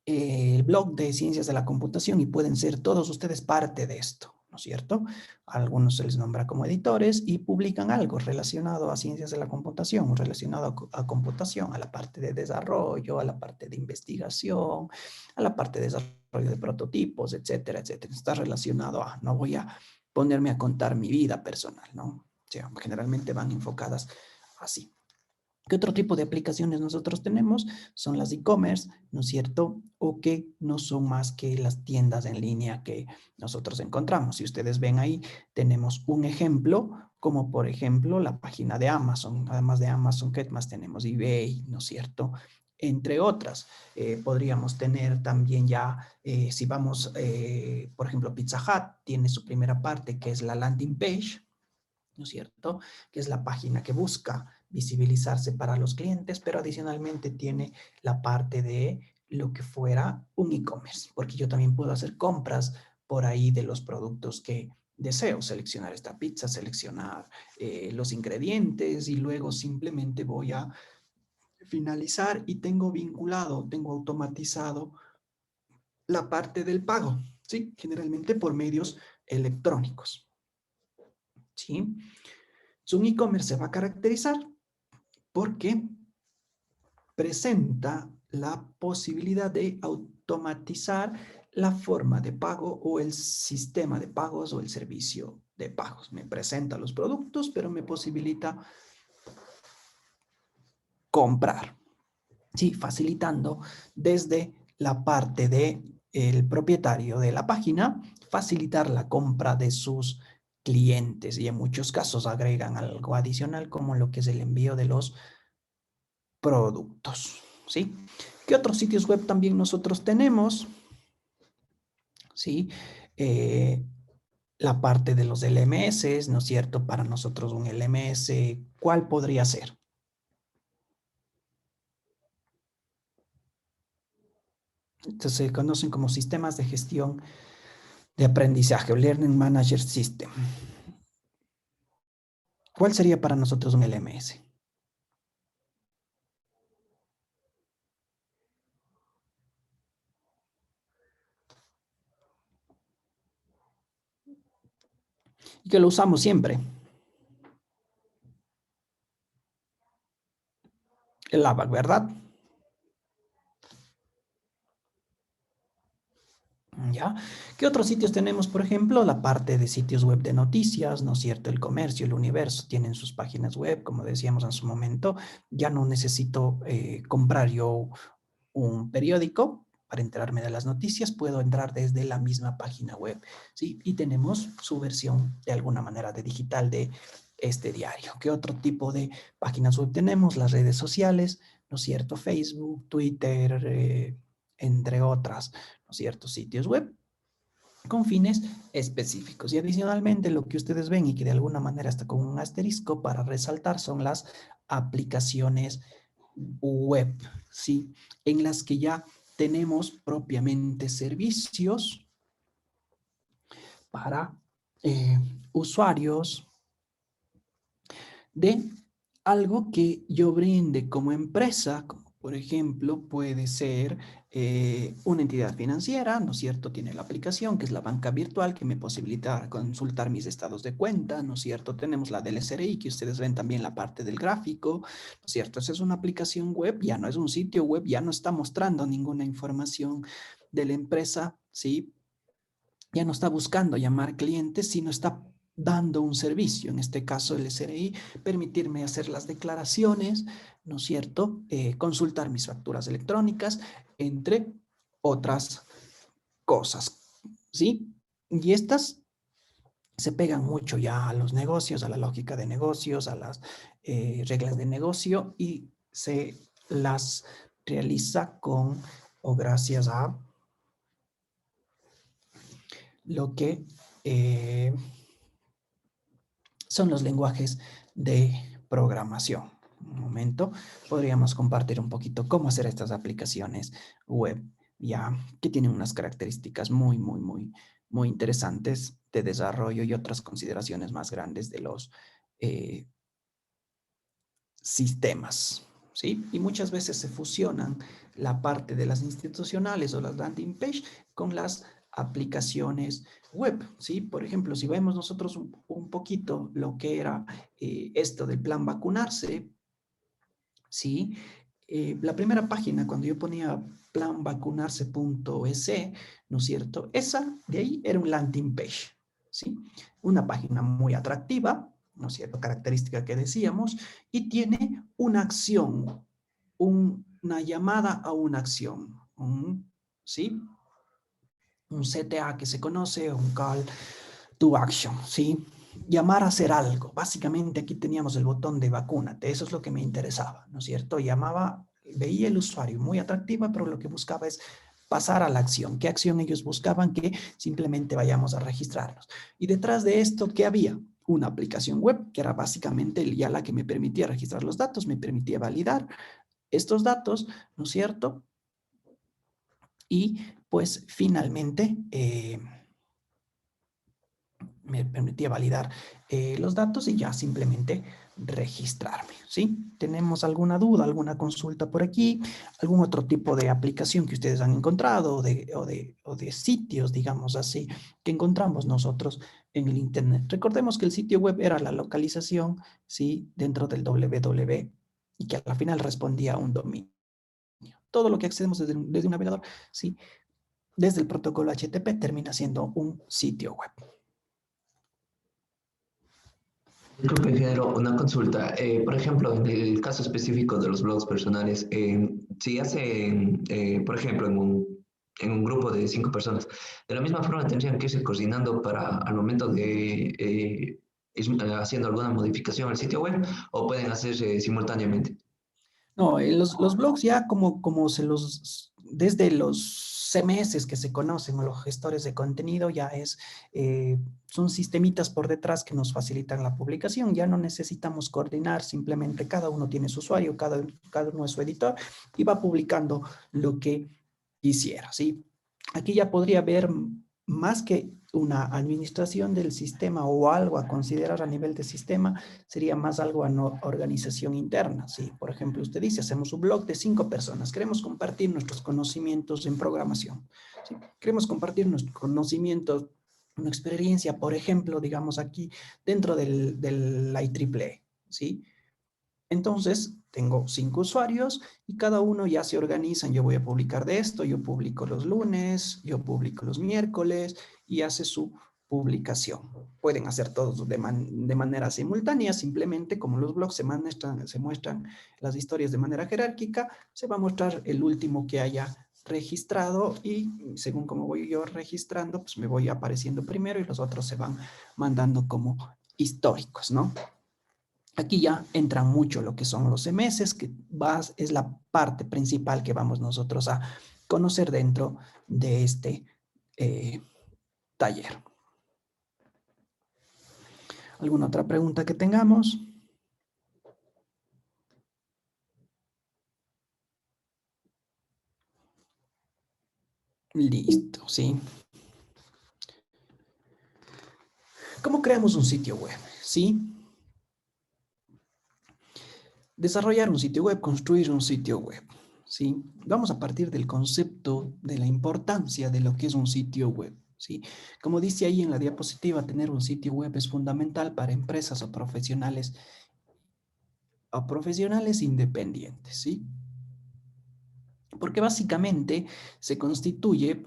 el blog de ciencias de la computación y pueden ser todos ustedes parte de esto, ¿no es cierto? A algunos se les nombra como editores y publican algo relacionado a ciencias de la computación, relacionado a computación, a la parte de desarrollo, a la parte de investigación, a la parte de desarrollo de prototipos, etcétera, etcétera. Está relacionado a, no voy a ponerme a contar mi vida personal, ¿no? O sea, generalmente van enfocadas así. ¿Qué otro tipo de aplicaciones nosotros tenemos? Son las e-commerce, ¿no es cierto? O que no son más que las tiendas en línea que nosotros encontramos. Si ustedes ven ahí, tenemos un ejemplo, como por ejemplo la página de Amazon. Además de Amazon, ¿qué más tenemos? eBay, ¿no es cierto? Entre otras. Podríamos tener también ya, si vamos, por ejemplo, Pizza Hut tiene su primera parte, que es la landing page, ¿no es cierto? Que es la página que busca visibilizarse para los clientes, pero adicionalmente tiene la parte de lo que fuera un e-commerce, porque yo también puedo hacer compras por ahí de los productos que deseo, seleccionar esta pizza, seleccionar los ingredientes y luego simplemente voy a finalizar y tengo vinculado, tengo automatizado la parte del pago, ¿sí? Generalmente por medios electrónicos, ¿sí? Un e-commerce se va a caracterizar porque presenta la posibilidad de automatizar la forma de pago o el sistema de pagos o el servicio de pagos. Me presenta los productos, pero me posibilita comprar, ¿sí? Facilitando desde la parte de el propietario de la página, facilitar la compra de sus clientes y en muchos casos agregan algo adicional como lo que es el envío de los productos, ¿sí? ¿Qué otros sitios web también nosotros tenemos? ¿sí? La parte de los LMS, ¿no es cierto? Para nosotros un LMS, ¿cuál podría ser? Entonces se conocen como sistemas de gestión de aprendizaje o Learning Manager System. ¿Cuál sería para nosotros un LMS? Y que lo usamos siempre. El ABAC, ¿verdad? ¿Ya? ¿Qué otros sitios tenemos? Por ejemplo, la parte de sitios web de noticias, ¿no es cierto? El Comercio, el Universo tienen sus páginas web, como decíamos en su momento. Ya no necesito comprar yo un periódico para enterarme de las noticias, puedo entrar desde la misma página web, ¿sí? Y tenemos su versión de alguna manera de digital de este diario. ¿Qué otro tipo de páginas web tenemos? Las redes sociales, ¿no es cierto? Facebook, Twitter, entre otras, ¿no es cierto? Sitios web con fines específicos. Y adicionalmente lo que ustedes ven y que de alguna manera está con un asterisco para resaltar son las aplicaciones web, ¿sí? En las que ya tenemos propiamente servicios para usuarios de algo que yo brinde como empresa, como por ejemplo puede ser una entidad financiera, ¿no es cierto? Tiene la aplicación que es la banca virtual que me posibilita consultar mis estados de cuenta, ¿no es cierto? Tenemos la del SRI que ustedes ven también la parte del gráfico, ¿no es cierto? Esa es una aplicación web, ya no es un sitio web, ya no está mostrando ninguna información de la empresa, ¿sí? Ya no está buscando llamar clientes, sino está dando un servicio, en este caso el SRI, permitirme hacer las declaraciones, ¿no es cierto? Consultar mis facturas electrónicas, entre otras cosas, ¿sí? Y estas se pegan mucho ya a los negocios, a la lógica de negocios, a las reglas de negocio y se las realiza con o gracias a lo que son los lenguajes de programación. Un momento, podríamos compartir un poquito cómo hacer estas aplicaciones web, ya que tienen unas características muy interesantes de desarrollo y otras consideraciones más grandes de los eh, sistemas, ¿sí? Y muchas veces se fusionan la parte de las institucionales o las landing page con las aplicaciones web, ¿sí? Por ejemplo, si vemos nosotros un poquito lo que era esto del plan vacunarse, ¿sí? La primera página, cuando yo ponía planvacunarse.es, ¿no es cierto? Esa de ahí era un landing page, ¿sí? Una página muy atractiva, ¿no es cierto? Característica que decíamos, y tiene una acción, una llamada a una acción, ¿sí? Un CTA que se conoce, un call to action, ¿sí? Llamar a hacer algo. Básicamente aquí teníamos el botón de vacúnate, eso es lo que me interesaba, ¿no es cierto? Llamaba, veía el usuario muy atractiva, pero lo que buscaba es pasar a la acción. ¿Qué acción ellos buscaban? Que simplemente vayamos a registrarnos. Y detrás de esto, ¿qué había? Una aplicación web, que era básicamente ya la que me permitía registrar los datos, me permitía validar estos datos, ¿no es cierto? Y pues finalmente me permitía validar los datos y ya simplemente registrarme, ¿sí? ¿Tenemos alguna duda, alguna consulta por aquí? ¿Algún otro tipo de aplicación que ustedes han encontrado o de sitios, digamos así, que encontramos nosotros en el Internet? Recordemos que el sitio web era la localización, ¿sí? Dentro del www y que al final respondía a un dominio. Todo lo que accedemos desde un navegador, ¿sí? Desde el protocolo HTTP termina siendo un sitio web. Disculpe, ingeniero, una consulta. Por ejemplo, en el caso específico de los blogs personales, si hacen, por ejemplo, en un grupo de 5 personas, de la misma forma tendrían que irse coordinando para al momento de haciendo alguna modificación al sitio web o pueden hacerse simultáneamente. No, los blogs ya como se los, desde los CMS que se conocen o los gestores de contenido ya son sistemitas por detrás que nos facilitan la publicación. Ya no necesitamos coordinar, simplemente cada uno tiene su usuario, cada uno es su editor y va publicando lo que quisiera, ¿sí? Aquí ya podría haber más que una administración del sistema o algo a considerar a nivel de sistema, sería más algo a organización interna. ¿Sí? Por ejemplo, usted dice, hacemos un blog de 5 personas, queremos compartir nuestros conocimientos en programación. ¿Sí? Queremos compartir nuestros conocimientos, una experiencia, por ejemplo, digamos aquí, dentro del IEEE. ¿Sí? Entonces, tengo 5 usuarios y cada uno ya se organizan. Yo voy a publicar de esto, yo publico los lunes, yo publico los miércoles y hace su publicación. Pueden hacer todos de manera simultánea, simplemente como los blogs se muestran las historias de manera jerárquica, se va a mostrar el último que haya registrado y según como voy yo registrando, pues me voy apareciendo primero y los otros se van mandando como históricos, ¿no? Aquí ya entra mucho lo que son los CMS, que es la parte principal que vamos nosotros a conocer dentro de este taller. ¿Alguna otra pregunta que tengamos? Listo, ¿sí? ¿Cómo creamos un sitio web? ¿Sí? Desarrollar un sitio web, construir un sitio web. ¿Sí? Vamos a partir del concepto de la importancia de lo que es un sitio web. ¿Sí? Como dice ahí en la diapositiva, tener un sitio web es fundamental para empresas o profesionales independientes. ¿Sí? Porque básicamente se constituye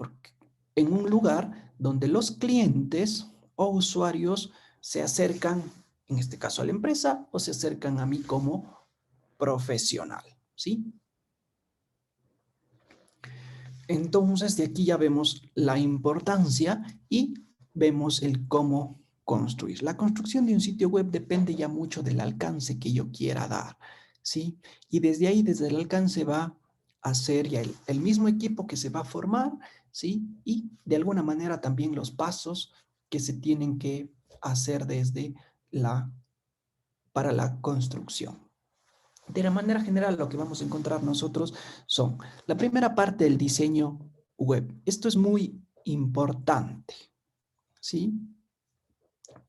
en un lugar donde los clientes o usuarios se acercan, en este caso a la empresa, o se acercan a mí como profesional, ¿sí? Entonces, de aquí ya vemos la importancia y vemos el cómo construir. La construcción de un sitio web depende ya mucho del alcance que yo quiera dar, ¿sí? Y desde ahí, desde el alcance va a ser ya el mismo equipo que se va a formar, ¿sí? Y de alguna manera también los pasos que se tienen que hacer para la construcción. De la manera general, lo que vamos a encontrar nosotros son la primera parte del diseño web. Esto es muy importante, ¿sí?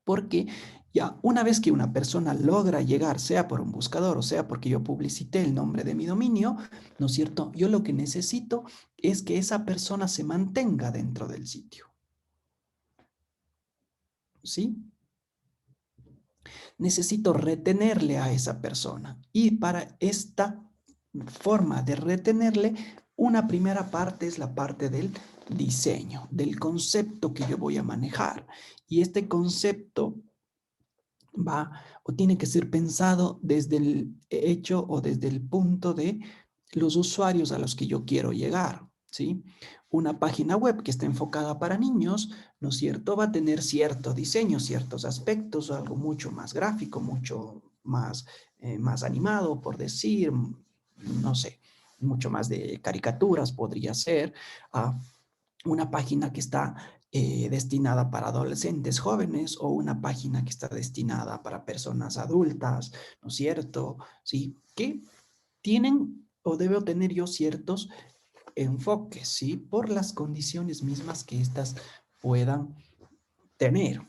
Porque ya una vez que una persona logra llegar, sea por un buscador o sea porque yo publicité el nombre de mi dominio, ¿no es cierto? Yo lo que necesito es que esa persona se mantenga dentro del sitio, ¿sí? Necesito retenerle a esa persona. Y para esta forma de retenerle, una primera parte es la parte del diseño, del concepto que yo voy a manejar. Y este concepto va o tiene que ser pensado desde el hecho o desde el punto de los usuarios a los que yo quiero llegar, ¿sí? Una página web que está enfocada para niños, ¿no es cierto? Va a tener cierto diseño, ciertos aspectos, algo mucho más gráfico, mucho más, más animado, por decir, no sé, mucho más de caricaturas podría ser. Una página que está destinada para adolescentes jóvenes o una página que está destinada para personas adultas, ¿no es cierto? Sí, que tienen o debo tener yo ciertos enfoques, ¿sí? Por las condiciones mismas que éstas puedan tener,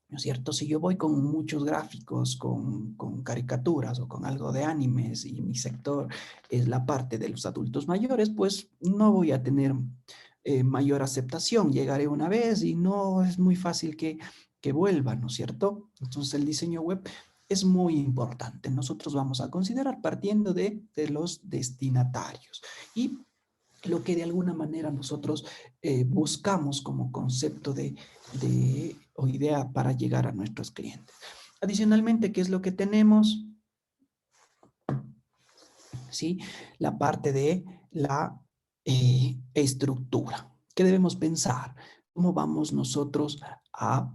¿no es cierto? Si yo voy con muchos gráficos, con caricaturas o con algo de animes y mi sector es la parte de los adultos mayores, pues no voy a tener mayor aceptación. Llegaré una vez y no es muy fácil que vuelva, ¿no es cierto? Entonces el diseño web es muy importante. Nosotros vamos a considerar partiendo de los destinatarios y lo que de alguna manera nosotros buscamos como concepto o idea para llegar a nuestros clientes. Adicionalmente, ¿qué es lo que tenemos? ¿Sí? La parte de la estructura. ¿Qué debemos pensar? ¿Cómo vamos nosotros a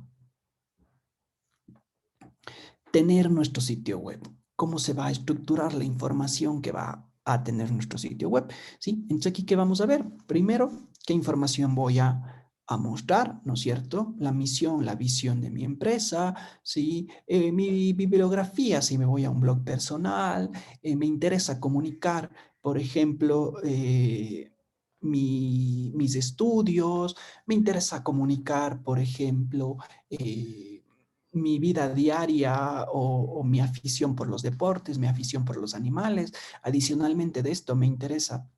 tener nuestro sitio web? ¿Cómo se va a estructurar la información que va a tener nuestro sitio web, ¿sí? Entonces, aquí, ¿qué vamos a ver? Primero, ¿qué información voy a mostrar, ¿no es cierto? La misión, la visión de mi empresa, ¿sí? Mi bibliografía, si me voy a un blog personal, me interesa comunicar, por ejemplo, mis estudios, me interesa comunicar, por ejemplo, mi vida diaria o mi afición por los deportes, mi afición por los animales. Adicionalmente de esto, me interesa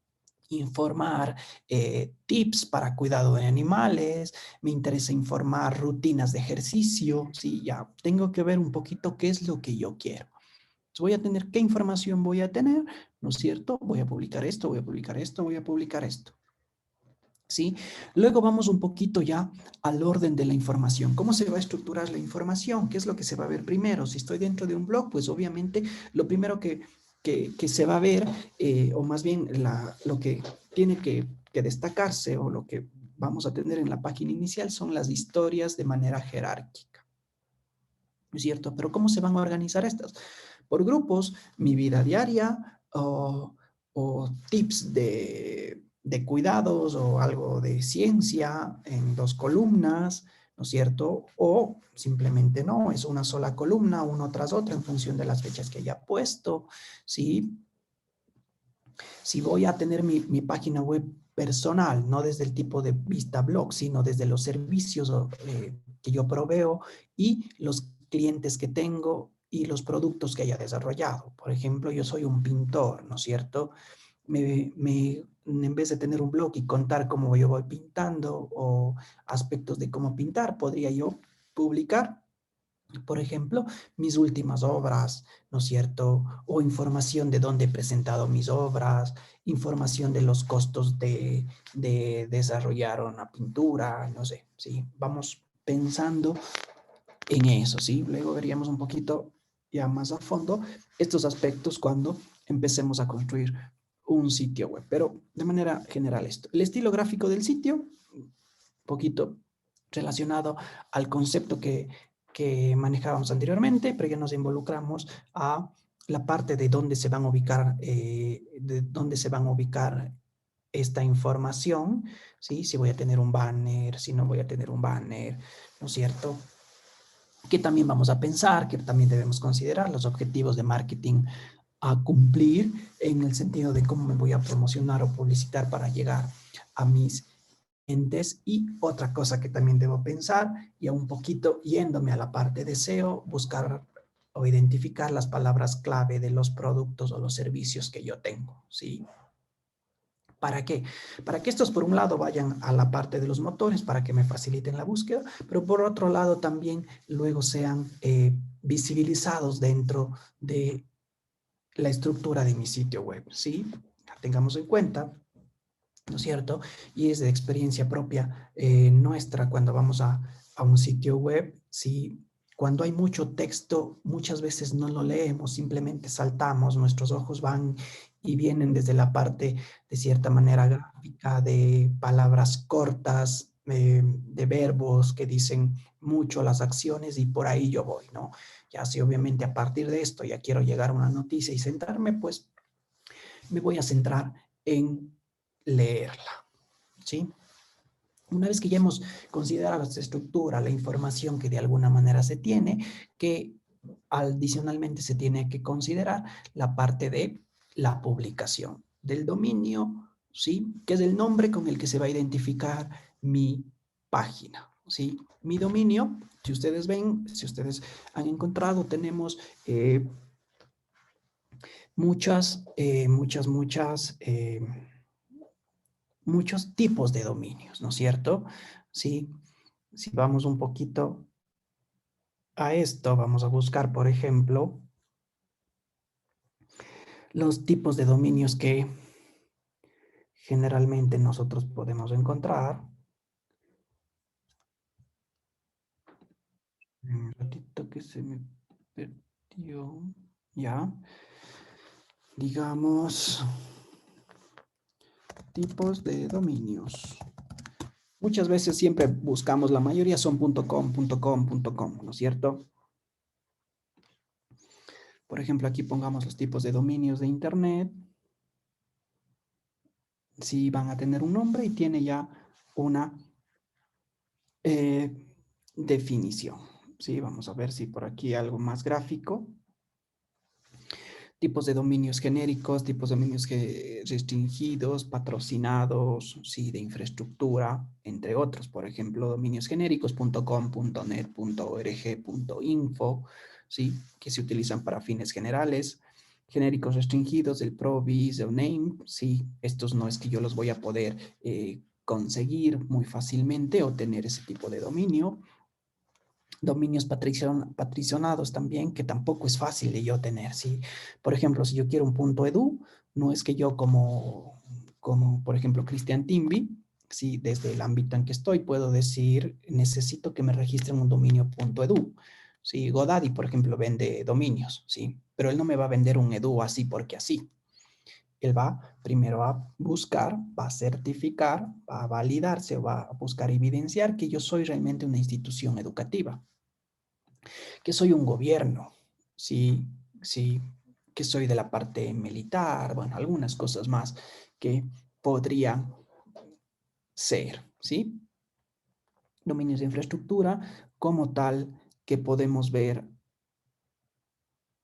informar tips para cuidado de animales, me interesa informar rutinas de ejercicio, sí, ya tengo que ver un poquito qué es lo que yo quiero. Entonces voy a tener qué información voy a tener, ¿no es cierto? Voy a publicar esto, voy a publicar esto, voy a publicar esto. ¿Sí? Luego vamos un poquito ya al orden de la información. ¿Cómo se va a estructurar la información? ¿Qué es lo que se va a ver primero? Si estoy dentro de un blog, pues obviamente lo primero que se va a ver, o más bien lo que tiene que destacarse o lo que vamos a tener en la página inicial son las historias de manera jerárquica. ¿No es cierto? Pero ¿cómo se van a organizar estas? Por grupos, mi vida diaria o tips de cuidados o algo de ciencia en 2 columnas, ¿no es cierto? O simplemente no, es una sola columna, uno tras otro, en función de las fechas que haya puesto, ¿sí? Si voy a tener mi página web personal, no desde el tipo de vista blog, sino desde los servicios que yo proveo y los clientes que tengo y los productos que haya desarrollado. Por ejemplo, yo soy un pintor, ¿no es cierto? En vez de tener un blog y contar cómo yo voy pintando o aspectos de cómo pintar, podría yo publicar, por ejemplo, mis últimas obras, ¿no es cierto? O información de dónde he presentado mis obras, información de los costos de desarrollar una pintura, no sé, ¿sí? Vamos pensando en eso, ¿sí? Luego veríamos un poquito ya más a fondo estos aspectos cuando empecemos a construir un sitio web, pero de manera general esto. El estilo gráfico del sitio, un poquito relacionado al concepto que manejábamos anteriormente, pero ya nos involucramos a la parte de dónde se van a ubicar esta información, ¿sí? Si voy a tener un banner, si no voy a tener un banner, ¿no es cierto? Que también vamos a pensar, que también debemos considerar los objetivos de marketing a cumplir en el sentido de cómo me voy a promocionar o publicitar para llegar a mis clientes. Y otra cosa que también debo pensar, y a un poquito yéndome a la parte de SEO, buscar o identificar las palabras clave de los productos o los servicios que yo tengo, ¿sí? ¿Para qué? Para que estos, por un lado, vayan a la parte de los motores, para que me faciliten la búsqueda, pero por otro lado también luego sean visibilizados dentro de la estructura de mi sitio web, ¿sí? Tengamos en cuenta, ¿no es cierto? Y es de experiencia propia nuestra cuando vamos a un sitio web, ¿sí? Cuando hay mucho texto, muchas veces no lo leemos, simplemente saltamos, nuestros ojos van y vienen desde la parte, de cierta manera, gráfica, de palabras cortas, de verbos que dicen mucho las acciones y por ahí yo voy, ¿no? Ya si obviamente a partir de esto ya quiero llegar a una noticia y centrarme, pues me voy a centrar en leerla, ¿sí? Una vez que ya hemos considerado esta estructura, la información que de alguna manera se tiene, que adicionalmente se tiene que considerar la parte de la publicación del dominio, ¿sí? Que es el nombre con el que se va a identificar mi página, ¿sí? Mi dominio, si ustedes ven, si ustedes han encontrado, tenemos muchos tipos de dominios, ¿no es cierto? Sí, si vamos un poquito a esto, vamos a buscar, por ejemplo, los tipos de dominios que generalmente nosotros podemos encontrar. Un ratito que se me perdió. Ya. Digamos, tipos de dominios. Muchas veces siempre buscamos, la mayoría son .com, .com, ¿no es cierto? Por ejemplo, aquí pongamos los tipos de dominios de Internet. Sí, van a tener un nombre y tiene ya una definición. Sí, vamos a ver si por aquí hay algo más gráfico. Tipos de dominios genéricos, tipos de dominios restringidos, patrocinados, sí, de infraestructura, entre otros. Por ejemplo, dominios genéricos .com, .net, .org, .info, sí, que se utilizan para fines generales. Genéricos restringidos, el Provis, el Name, sí, estos no es que yo los voy a poder conseguir muy fácilmente o tener ese tipo de dominio. Dominios patricionados también, que tampoco es fácil de yo tener, ¿sí? Por ejemplo, si yo quiero un .edu, no es que yo como por ejemplo, Cristian Timbi, ¿sí? Desde el ámbito en que estoy, puedo decir, necesito que me registren un dominio .edu, ¿sí? GoDaddy, por ejemplo, vende dominios, ¿sí? Pero él no me va a vender un edu así porque así. Él va primero a buscar, va a certificar, va a validarse, va a buscar evidenciar que yo soy realmente una institución educativa, que soy un gobierno, sí, sí, que soy de la parte militar, bueno, algunas cosas más que podrían ser, ¿sí? Dominios de infraestructura como tal que podemos ver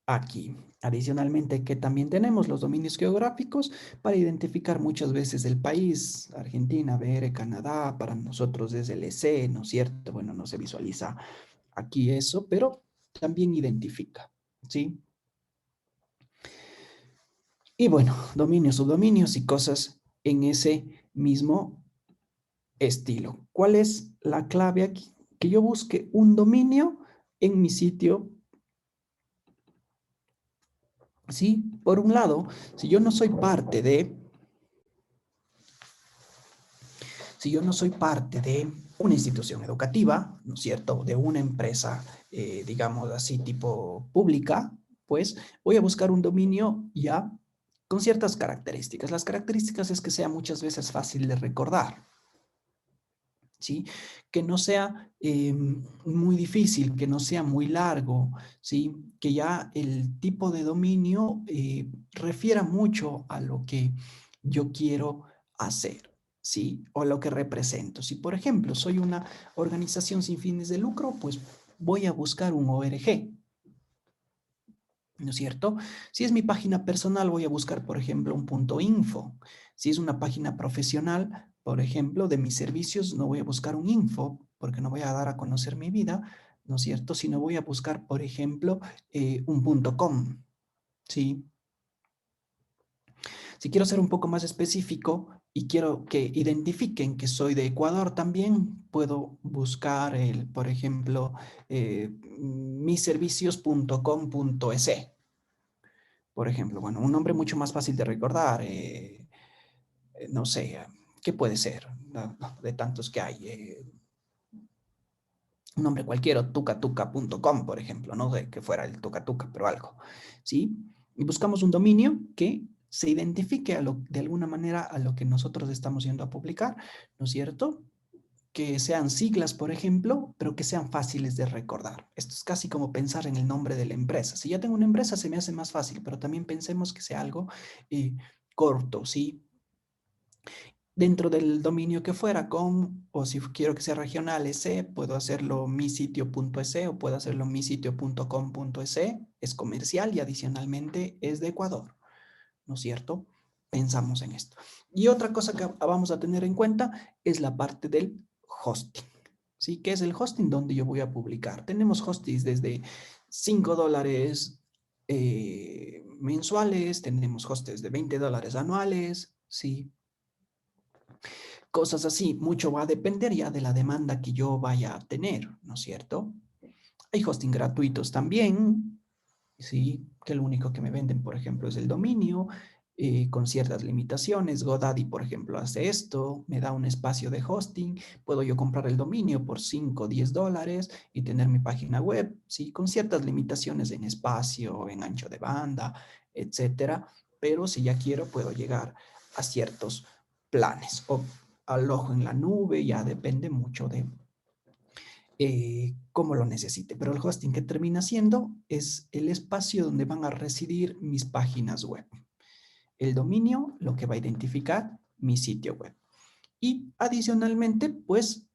aquí. Adicionalmente, que también tenemos los dominios geográficos para identificar muchas veces el país, Argentina, BR, Canadá, para nosotros es el EC, ¿no es cierto? Bueno, no se visualiza aquí eso, pero también identifica, ¿sí? Y bueno, dominios, subdominios y cosas en ese mismo estilo. ¿Cuál es la clave aquí? Que yo busque un dominio en mi sitio. Sí, por un lado, si yo no soy parte de, si yo no soy parte de una institución educativa, ¿no es cierto? De una empresa, digamos así, tipo pública, pues voy a buscar un dominio ya con ciertas características. Las características es que sea muchas veces fácil de recordar, ¿sí? Que no sea muy difícil, que no sea muy largo, ¿sí? Que ya el tipo de dominio refiera mucho a lo que yo quiero hacer, ¿sí? O lo que represento. Si, por ejemplo, soy una organización sin fines de lucro, pues voy a buscar un ORG, ¿no es cierto? Si es mi página personal, voy a buscar, por ejemplo, un .info. Si es una página profesional, por ejemplo, de mis servicios, no voy a buscar un info, porque no voy a dar a conocer mi vida, ¿no es cierto? Sino voy a buscar, por ejemplo, un .com, ¿sí? Si quiero ser un poco más específico y quiero que identifiquen que soy de Ecuador también, puedo buscar, por ejemplo, miservicios.com.es. Por ejemplo, bueno, un nombre mucho más fácil de recordar, no sé, ¿qué puede ser? De tantos que hay. Un nombre cualquiera, tucatuca.com, por ejemplo, no sé que fuera el tucatuca, pero algo, ¿sí? Y buscamos un dominio que se identifique de alguna manera a lo que nosotros estamos yendo a publicar, ¿no es cierto? Que sean siglas, por ejemplo, pero que sean fáciles de recordar. Esto es casi como pensar en el nombre de la empresa. Si ya tengo una empresa, se me hace más fácil, pero también pensemos que sea algo corto, ¿sí? Dentro del dominio que fuera con, o si quiero que sea regional, ese, puedo hacerlo misitio.es o puedo hacerlo misitio.com.es, es comercial y adicionalmente es de Ecuador, ¿no es cierto? Pensamos en esto. Y otra cosa que vamos a tener en cuenta es la parte del hosting. ¿Sí? ¿Qué es el hosting? Donde yo voy a publicar. Tenemos hostings desde $5 mensuales, tenemos hostings de $20 anuales, ¿sí? Cosas así. Mucho va a depender ya de la demanda que yo vaya a tener, ¿no es cierto? Hay hosting gratuitos también, ¿sí? Que lo único que me venden, por ejemplo, es el dominio, con ciertas limitaciones. GoDaddy, por ejemplo, hace esto, me da un espacio de hosting, puedo yo comprar el dominio por $5 o $10 y tener mi página web, ¿sí? Con ciertas limitaciones en espacio, en ancho de banda, etcétera. Pero si ya quiero, puedo llegar a ciertos planes o alojo en la nube, ya depende mucho de cómo lo necesite. Pero el hosting que termina siendo es el espacio donde van a residir mis páginas web. El dominio, lo que va a identificar, mi sitio web. Y adicionalmente, pues,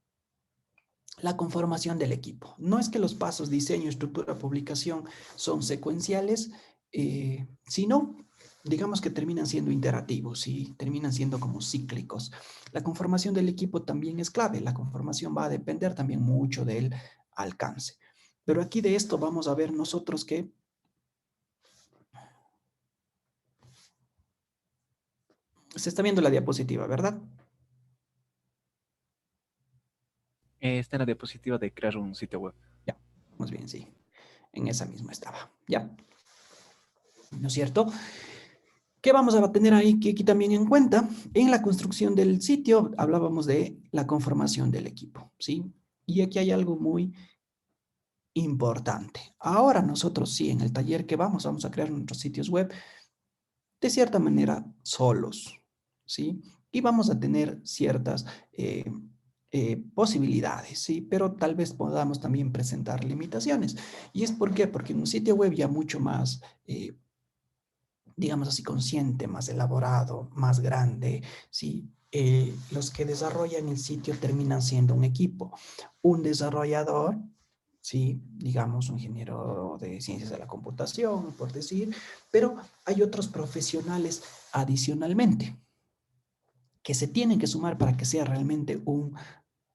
la conformación del equipo. No es que los pasos diseño, estructura, publicación son secuenciales, sino, digamos que terminan siendo iterativos y terminan siendo como cíclicos. La conformación del equipo también es clave. La conformación va a depender también mucho del alcance. Pero aquí de esto vamos a ver nosotros que se está viendo la diapositiva, ¿verdad? Está en la diapositiva de crear un sitio web. Ya, más bien, sí. En esa misma estaba. Ya, ¿no es cierto? ¿Qué vamos a tener ahí que aquí también en cuenta? En la construcción del sitio hablábamos de la conformación del equipo, ¿sí? Y aquí hay algo muy importante. Ahora nosotros sí, en el taller que vamos a crear nuestros sitios web de cierta manera solos, ¿sí? Y vamos a tener ciertas posibilidades, ¿sí? Pero tal vez podamos también presentar limitaciones. ¿Y es por qué? Porque en un sitio web ya mucho más digamos así, consciente, más elaborado, más grande, ¿sí? Los que desarrollan el sitio terminan siendo un equipo. Un desarrollador, ¿sí? Digamos, un ingeniero de ciencias de la computación, por decir, pero hay otros profesionales adicionalmente que se tienen que sumar para que sea realmente un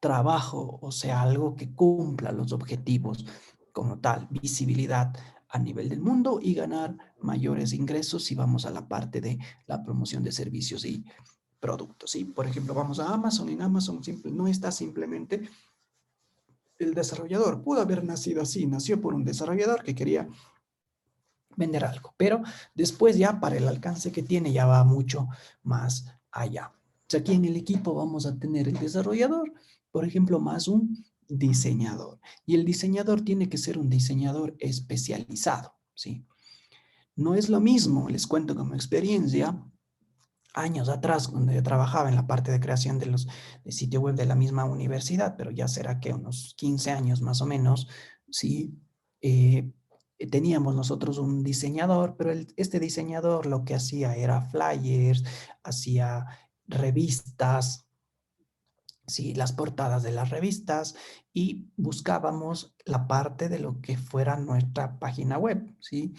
trabajo, o sea, algo que cumpla los objetivos como tal, visibilidad a nivel del mundo y ganar mayores ingresos si vamos a la parte de la promoción de servicios y productos. ¿Sí? Por ejemplo, vamos a Amazon, en Amazon no está simplemente el desarrollador, pudo haber nacido así, nació por un desarrollador que quería vender algo, pero después ya para el alcance que tiene ya va mucho más allá. O sea, aquí en el equipo vamos a tener el desarrollador, por ejemplo, más un diseñador. Y el diseñador tiene que ser un diseñador especializado, ¿sí? No es lo mismo, les cuento como experiencia, años atrás, cuando yo trabajaba en la parte de creación de los de sitio web de la misma universidad, pero ya será que unos 15 años más o menos, sí, teníamos nosotros un diseñador, pero este diseñador lo que hacía era flyers, hacía revistas, sí, las portadas de las revistas y buscábamos la parte de lo que fuera nuestra página web, ¿sí?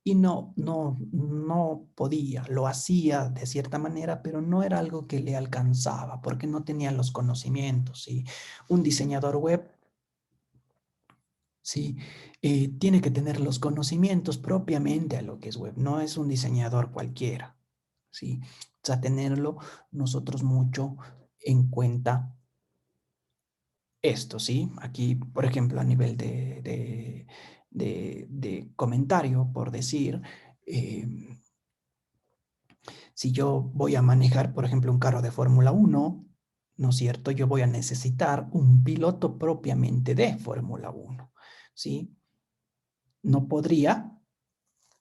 Y no podía, lo hacía de cierta manera, pero no era algo que le alcanzaba porque no tenía los conocimientos, ¿sí? Un diseñador web, ¿sí? Tiene que tener los conocimientos propiamente a lo que es web, no es un diseñador cualquiera, ¿sí? O sea, tenerlo nosotros mucho en cuenta esto, ¿sí? Aquí, por ejemplo, a nivel de comentario, por decir, si yo voy a manejar, por ejemplo, un carro de Fórmula 1, ¿no es cierto? Yo voy a necesitar un piloto propiamente de Fórmula 1, ¿sí? No podría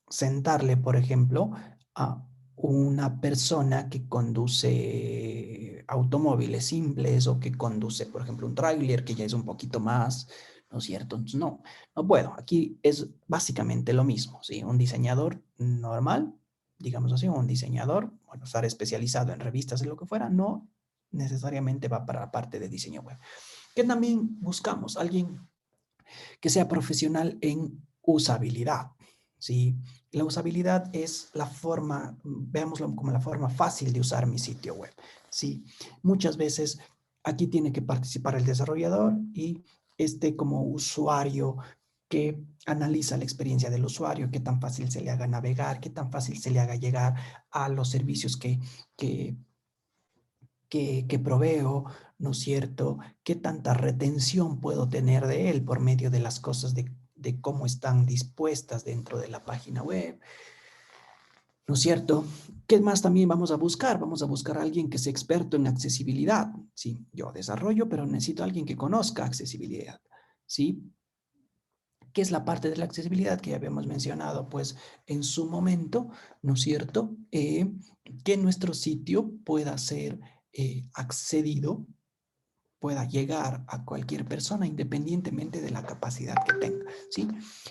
sentarle, por ejemplo, a una persona que conduce automóviles simples o que conduce, por ejemplo, un tráiler que ya es un poquito más, ¿no es cierto? Entonces, no puedo. Aquí es básicamente lo mismo, ¿sí? Un diseñador normal, digamos así, un diseñador, bueno, estar especializado en revistas y lo que fuera, no necesariamente va para la parte de diseño web. ¿Qué también buscamos? Alguien que sea profesional en usabilidad, ¿sí? La usabilidad es la forma, veámoslo como la forma fácil de usar mi sitio web, ¿sí? Muchas veces aquí tiene que participar el desarrollador y este como usuario que analiza la experiencia del usuario, qué tan fácil se le haga navegar, qué tan fácil se le haga llegar a los servicios que, que proveo, ¿no es cierto? ¿Qué tanta retención puedo tener de él por medio de las cosas de cómo están dispuestas dentro de la página web? ¿No es cierto? ¿Qué más también vamos a buscar? Vamos a buscar a alguien que sea experto en accesibilidad. Sí, yo desarrollo, pero necesito a alguien que conozca accesibilidad. ¿Sí? ¿Qué es la parte de la accesibilidad que ya habíamos mencionado? Pues en su momento, ¿no es cierto? Que nuestro sitio pueda ser accedido pueda llegar a cualquier persona independientemente de la capacidad que tenga, ¿sí?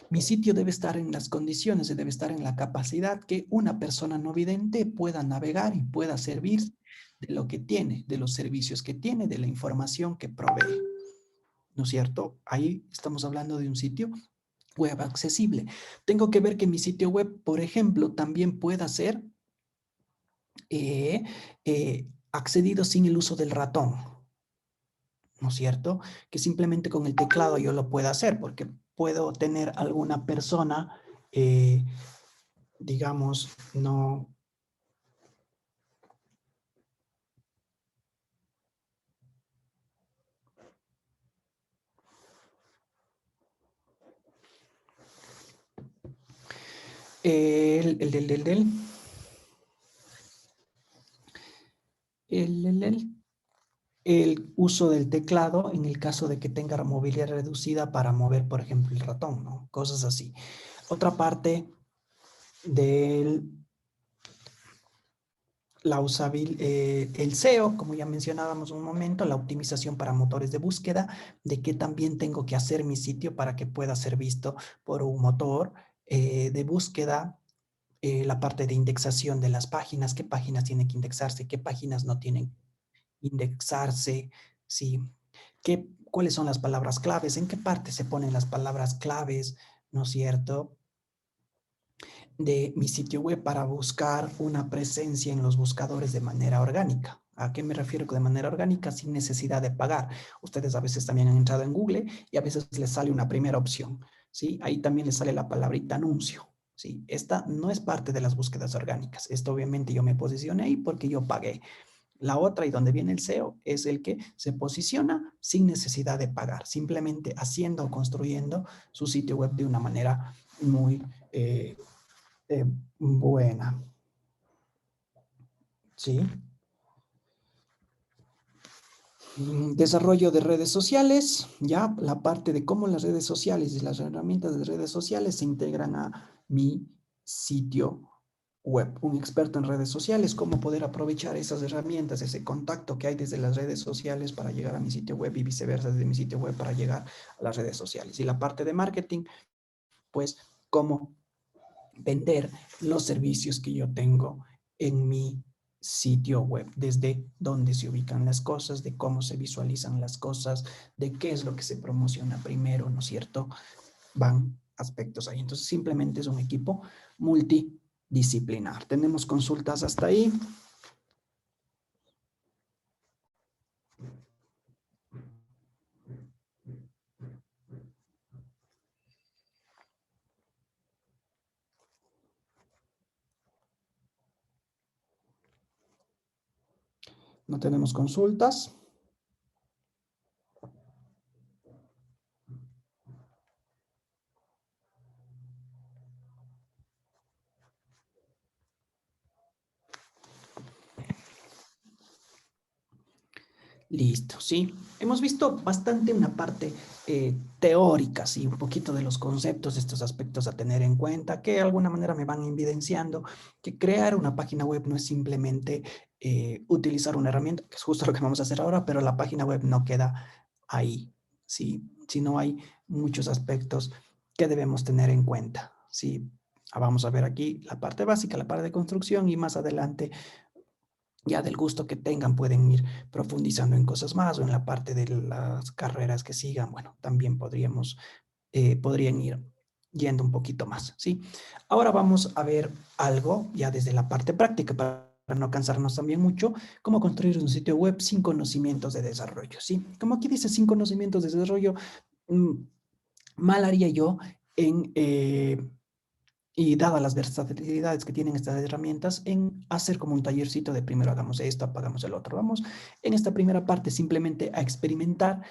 Mi sitio debe estar en las condiciones, debe estar en la capacidad que una persona no vidente pueda navegar y pueda servir de lo que tiene, de los servicios que tiene, de la información que provee, ¿no es cierto? Ahí estamos hablando de un sitio web accesible. Tengo que ver que mi sitio web, por ejemplo, también pueda ser accedido sin el uso del ratón, ¿no es cierto? Que simplemente con el teclado yo lo pueda hacer, porque puedo tener alguna persona, digamos, no... el uso del teclado en el caso de que tenga movilidad reducida para mover, por ejemplo, el ratón, ¿no? Cosas así. Otra parte del la el SEO, como ya mencionábamos un momento, la optimización para motores de búsqueda, de que también tengo que hacer mi sitio para que pueda ser visto por un motor de búsqueda, la parte de indexación de las páginas, qué páginas tienen que indexarse, qué páginas no tienen que indexarse, sí, cuáles son las palabras claves, en qué parte se ponen las palabras claves, ¿no es cierto?, de mi sitio web para buscar una presencia en los buscadores de manera orgánica. ¿A qué me refiero con de manera orgánica? Sin necesidad de pagar. Ustedes a veces también han entrado en Google y a veces les sale una primera opción, ¿sí? Ahí también les sale la palabrita anuncio, ¿sí? Esta no es parte de las búsquedas orgánicas. Esto obviamente yo me posicioné ahí porque yo pagué. La otra, y donde viene el SEO, es el que se posiciona sin necesidad de pagar, simplemente haciendo o construyendo su sitio web de una manera muy buena. ¿Sí? Desarrollo de redes sociales, ya la parte de cómo las redes sociales y las herramientas de redes sociales se integran a mi sitio web. Un experto en redes sociales, cómo poder aprovechar esas herramientas, ese contacto que hay desde las redes sociales para llegar a mi sitio web y viceversa desde mi sitio web para llegar a las redes sociales. Y la parte de marketing, pues cómo vender los servicios que yo tengo en mi sitio web, desde dónde se ubican las cosas, de cómo se visualizan las cosas, de qué es lo que se promociona primero, ¿no es cierto? Van aspectos ahí. Entonces, simplemente es un equipo multidisciplinar. Tenemos consultas hasta ahí. No tenemos consultas. Listo, sí. Hemos visto bastante una parte teórica, sí, un poquito de los conceptos, estos aspectos a tener en cuenta, que de alguna manera me van evidenciando que crear una página web no es simplemente utilizar una herramienta, que es justo lo que vamos a hacer ahora, pero la página web no queda ahí, sí, sino hay muchos aspectos que debemos tener en cuenta, sí. Vamos a ver aquí la parte básica, la parte de construcción y más adelante ya del gusto que tengan pueden ir profundizando en cosas más o en la parte de las carreras que sigan, bueno, también podrían ir yendo un poquito más, ¿sí? Ahora vamos a ver algo ya desde la parte práctica para no cansarnos también mucho, cómo construir un sitio web sin conocimientos de desarrollo, ¿sí? Como aquí dice sin conocimientos de desarrollo, mal haría yo en y dadas las versatilidades que tienen estas herramientas, en hacer como un tallercito de primero hagamos esto, apagamos el otro. Vamos en esta primera parte simplemente a experimentar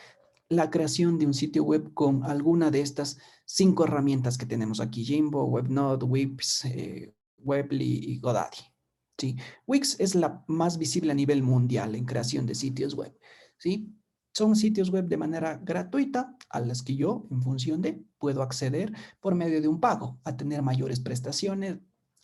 la creación de un sitio web con alguna de estas 5 herramientas que tenemos aquí: Jimbo, Webnode, Wix, Weebly y Godaddy. ¿Sí? Wix es la más visible a nivel mundial en creación de sitios web. ¿Sí? Son sitios web de manera gratuita a las que yo, en función de, puedo acceder por medio de un pago, a tener mayores prestaciones,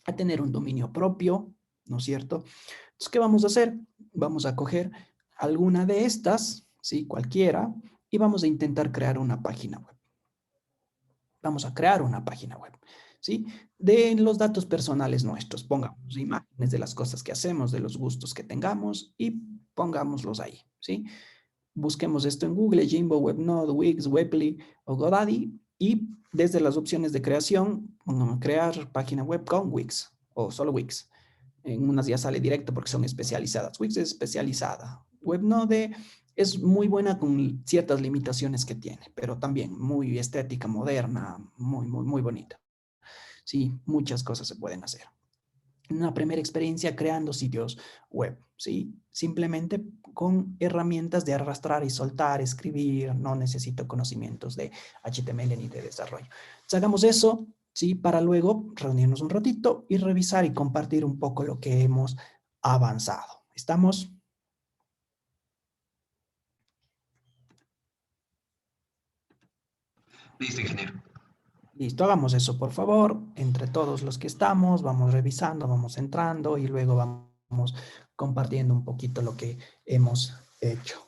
a tener un dominio propio, ¿no es cierto? Entonces, ¿qué vamos a hacer? Vamos a coger alguna de estas, ¿sí? Cualquiera, y vamos a intentar crear una página web. Vamos a crear una página web, ¿sí? De los datos personales nuestros, pongamos imágenes de las cosas que hacemos, de los gustos que tengamos y pongámoslos ahí, ¿sí? Busquemos esto en Google, Jimbo, Webnode, Wix, Webly o GoDaddy y desde las opciones de creación, pongamos crear página web con Wix o solo Wix. En unas ya sale directo porque son especializadas. Wix es especializada. Webnode es muy buena con ciertas limitaciones que tiene, pero también muy estética, moderna, muy bonita. Sí, muchas cosas se pueden hacer. Una primera experiencia creando sitios web, ¿sí? Simplemente con herramientas de arrastrar y soltar, escribir, no necesito conocimientos de HTML ni de desarrollo. Entonces, hagamos eso, ¿sí? Para luego reunirnos un ratito y revisar y compartir un poco lo que hemos avanzado. ¿Estamos? Listo, ingeniero. Listo, hagamos eso, por favor. Entre todos los que estamos, vamos revisando, vamos entrando y luego vamos compartiendo un poquito lo que hemos hecho.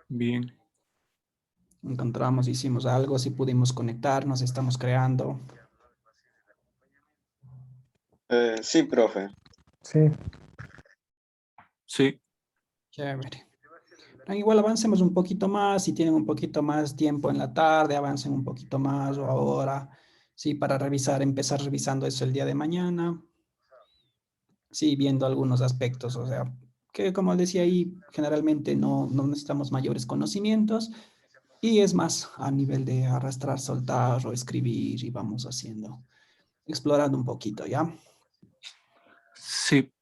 Bien. Encontramos, hicimos algo, si pudimos conectarnos, estamos creando. Sí, profe. Sí, Sí. Chévere. Igual avancemos un poquito más, si tienen un poquito más tiempo en la tarde, avancen un poquito más o ahora, sí, para revisar, empezar revisando eso el día de mañana. Sí, viendo algunos aspectos, o sea, que como decía ahí, generalmente no necesitamos mayores conocimientos y es más a nivel de arrastrar, soltar o escribir y vamos haciendo, explorando un poquito, ¿ya? Sí.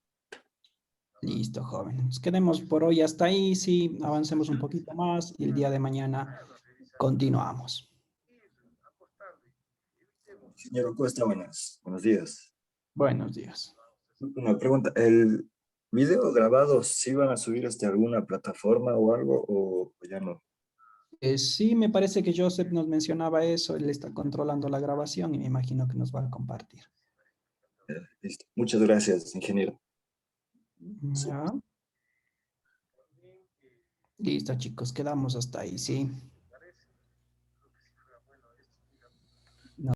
Listo, jóvenes. Quedemos por hoy hasta ahí, sí, avancemos un poquito más y el día de mañana continuamos. Señor Cuesta, buenos días. Buenos días. Una pregunta, ¿el video grabado sí van a subir hasta alguna plataforma o algo o ya no? Sí, me parece que Joseph nos mencionaba eso, él está controlando la grabación y me imagino que nos va a compartir. Listo. Muchas gracias, ingeniero. Ya. Listo, chicos, quedamos hasta ahí, sí.